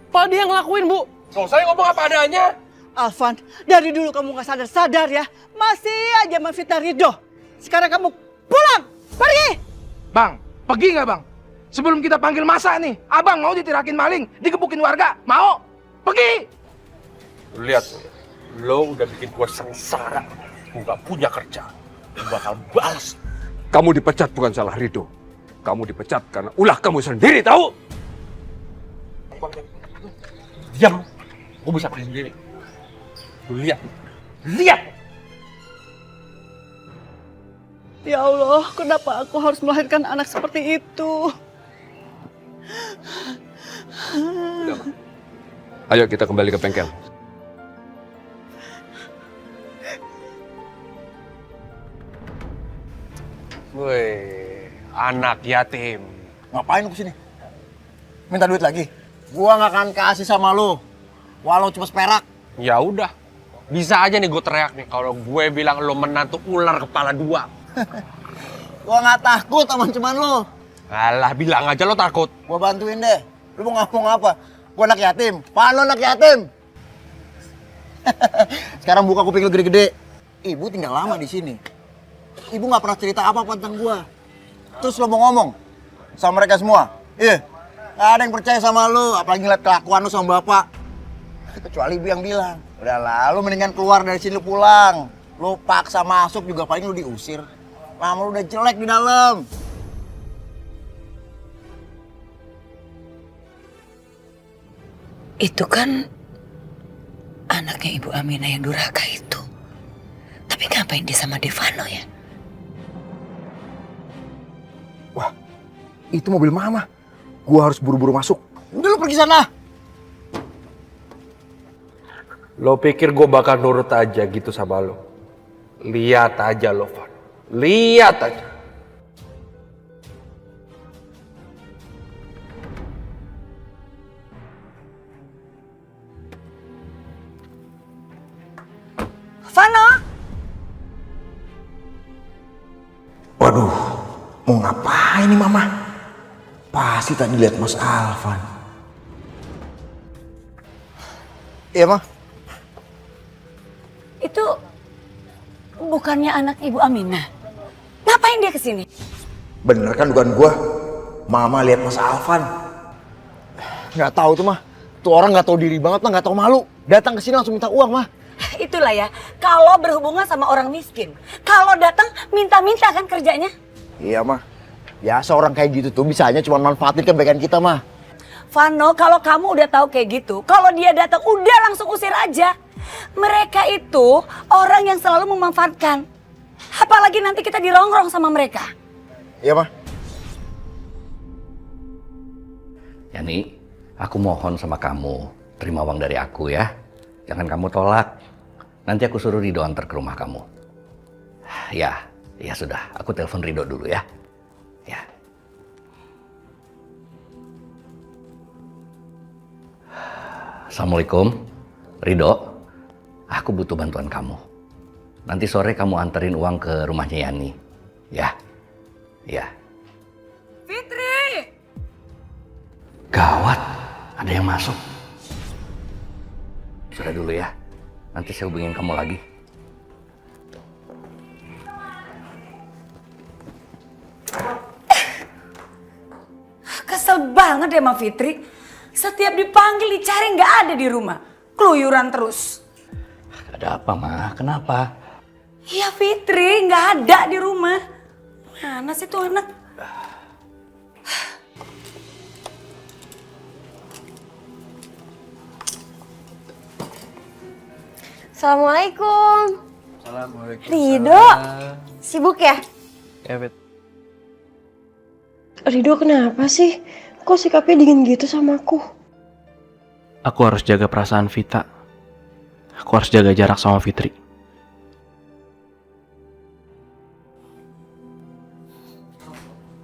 Padahal dia yang ngelakuin Bu. Selesai ngomong apa adanya. Alvan, dari dulu kamu gak sadar-sadar ya. Masih aja memfitnah Ridho. Sekarang kamu pulang, pergi. Bang, pergi nggak bang? Sebelum kita panggil masa nih, abang mau ditirakin maling, digebukin warga, mau? Pergi! Lihat, lo udah bikin gue sengsara. Gue gak punya kerja. Gue bakal balas. Kamu dipecat bukan salah Ridho. Kamu dipecat karena ulah kamu sendiri, tahu? Diam. Gue bisa pergi sendiri. Lo lihat. Lihat! Ya Allah, kenapa aku harus melahirkan anak seperti itu? Ayo kita kembali ke bengkel. Woi, anak yatim. Ngapain lu kesini? Minta duit lagi? Gua nggak akan kasih sama lu, walau cuma seperak. Ya udah, bisa aja nih gue teriak nih kalau gue bilang lo menantu ular kepala dua. Gua nggak takut sama cuman lu. Alah, bilang aja lo takut. Gua bantuin deh. Lu mau ngomong apa? Gua anak yatim. Pano anak yatim. Sekarang buka kuping lu gede-gede. Ibu tinggal lama di sini. Ibu nggak pernah cerita apa-apa tentang gua. Terus lo mau ngomong sama mereka semua? Iya. Gak ada yang percaya sama lu, apalagi ngeliat kelakuan lu sama bapak. Kecuali ibu yang bilang. Udahlah, lu mendingan keluar dari sini, lu pulang. Lu paksa masuk juga paling lu diusir. Lama lu udah jelek di dalam. Itu kan anaknya Ibu Aminah yang durhaka itu. Tapi ngapain dia sama Devano ya? Wah, itu mobil mama. Gua harus buru-buru masuk. Udah lu pergi sana. Lo pikir gue bakal nurut aja gitu sama lo? Lihat aja lo, Van. Lihat aja. Vano! Waduh, mau ngapain nih mama? Pasti tadi lihat Mas Alvan. Iya, Ma. Itu bukannya anak Ibu Aminah. Ngapain dia kesini? Bener kan dugaan gua? Mama lihat Mas Alvan. Nggak tahu tuh, mah. Tuh orang nggak tahu diri banget, mah, nggak tahu malu. Datang ke sini langsung minta uang, mah. Itulah ya, kalau berhubungan sama orang miskin. Kalau datang minta-minta kan kerjanya. Iya, mah. Biasa orang kayak gitu tuh bisanya cuma manfaatin kebaikan kita, mah. Vano, kalau kamu udah tahu kayak gitu, kalau dia datang udah langsung usir aja. Mereka itu orang yang selalu memanfaatkan. Apalagi nanti kita dirongrong sama mereka. Iya, mah. Yani, aku mohon sama kamu, terima uang dari aku ya. Jangan kamu tolak. Nanti aku suruh Ridho antar ke rumah kamu. Ya sudah. Aku telepon Ridho dulu ya. Ya. Assalamualaikum, Ridho. Aku butuh bantuan kamu. Nanti sore kamu anterin uang ke rumahnya Yani. Ya. Fitri! Gawat, ada yang masuk. Sudah dulu ya. Nanti saya hubungin kamu lagi. Kesel banget deh sama Fitri. Setiap dipanggil dicari nggak ada di rumah. Keluyuran terus. Ada apa, Ma? Kenapa? Iya Fitri nggak ada di rumah. Mana sih tuh anak? Assalamualaikum. Assalamualaikum. Ridho, sibuk ya? Ya, Bet. Ridho kenapa sih? Kok sikapnya dingin gitu sama aku? Aku harus jaga perasaan Vita. Aku harus jaga jarak sama Fitri.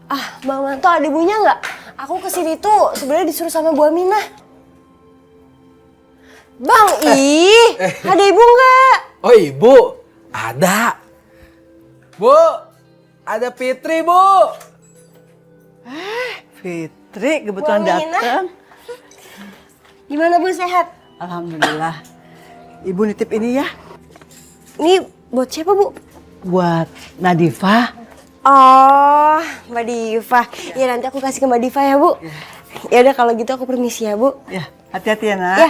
Ah, Bang Manto ada ibunya nggak? Aku kesini tuh sebenarnya disuruh sama Bu Aminah. Bang, ada ibu nggak? Oh ibu, ada. Bu, ada Fitri bu. Fitri kebetulan Bu Aminah. datang. Gimana Bu, sehat? Alhamdulillah. Ibu nitip ini ya. Ini buat siapa Bu? Buat Nadifa. Oh, Mbak Diva. Ya nanti aku kasih ke Mbak Diva ya Bu. Ya udah kalau gitu aku permisi ya Bu. Ya, hati-hati ya nak. Ya.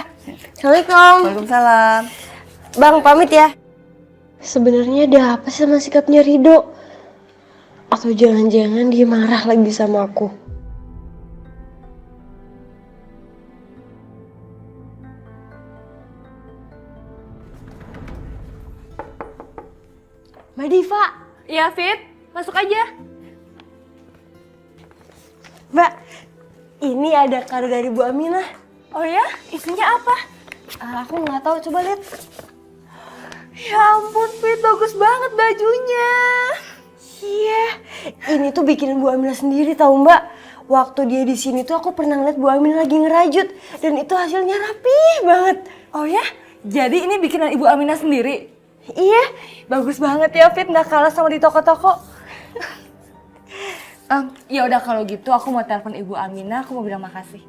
Assalamualaikum. Waalaikumsalam. Bang pamit ya. Sebenarnya ada apa sama sikapnya Rido? Atau jangan-jangan dia marah lagi sama aku? Mbak Diva. Ya, Fit. Masuk aja. Mbak, ini ada kado dari Bu Aminah. Oh ya? Isinya apa? Aku nggak tahu, coba lihat. Ya ampun, Fit. Bagus banget bajunya. Iya, ini tuh bikinan Bu Aminah sendiri tahu Mbak. Waktu dia di sini tuh aku pernah ngeliat Bu Aminah lagi ngerajut dan itu hasilnya rapih banget. Oh ya? Jadi ini bikinan Ibu Aminah sendiri? Iya. Bagus banget ya, Fit. Nggak kalah sama di toko-toko. Ya udah kalau gitu aku mau telepon Ibu Aminah, aku mau bilang makasih.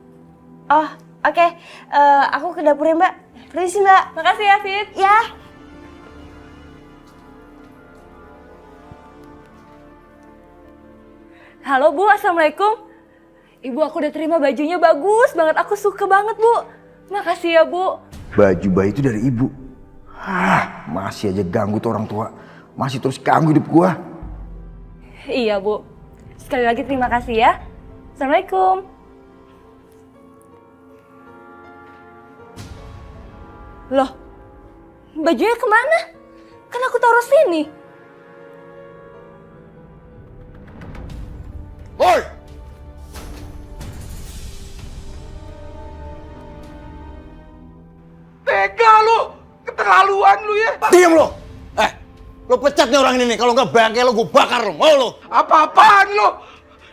Oh, oke. Aku ke dapur ya Mbak. Permisi Mbak. Makasih ya, Fit. Ya. Halo Bu, Assalamualaikum. Ibu, aku udah terima bajunya, bagus banget. Aku suka banget Bu. Makasih ya Bu. Baju bayi itu dari ibu. Masih aja ganggu tuh orang tua. Masih terus ganggu hidup gua. Iya Bu. Sekali lagi terima kasih ya. Assalamualaikum. Loh, bajunya kemana? Kan aku taruh sini. Woi! Tega lu! Keterlaluan lu ya! Diam lu! Lo pecat nih orang ini nih, kalau nggak bangke lo gue bakar lo, mau lo? Apa-apaan lu?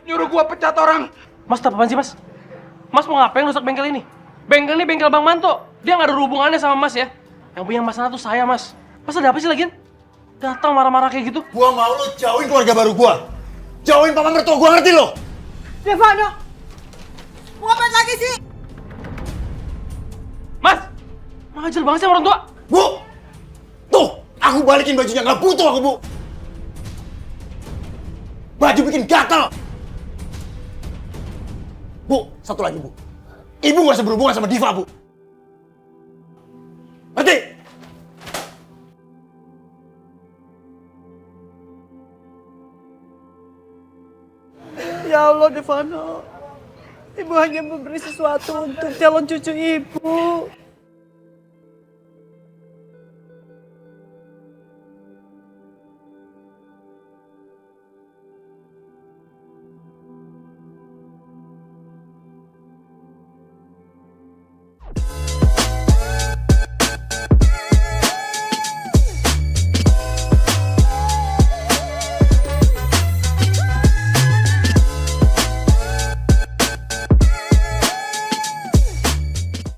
Nyuruh gua pecat orang. Mas, apaan sih mas? Mas mau ngapain rusak bengkel ini? Bengkel ini bengkel Bang Manto. Dia nggak ada hubungannya sama mas ya. Yang punya masalah tuh saya mas. Mas ada apa sih lagian? Datang marah-marah kayak gitu. Gua mau lo jauhin keluarga baru gua. Jauhin papa mertua gua, ngerti lo? Devano, mau ngapain lagi sih? Mas, ngajar banget sih orang tua. Bu, tuh, aku balikin bajunya, nggak butuh aku bu. Baju bikin gatal. Bu, satu lagi bu. Ibu nggak usah berhubungan sama Diva bu. Ngerti? Ya Allah, Devano. Ibu hanya memberi sesuatu untuk calon cucu ibu.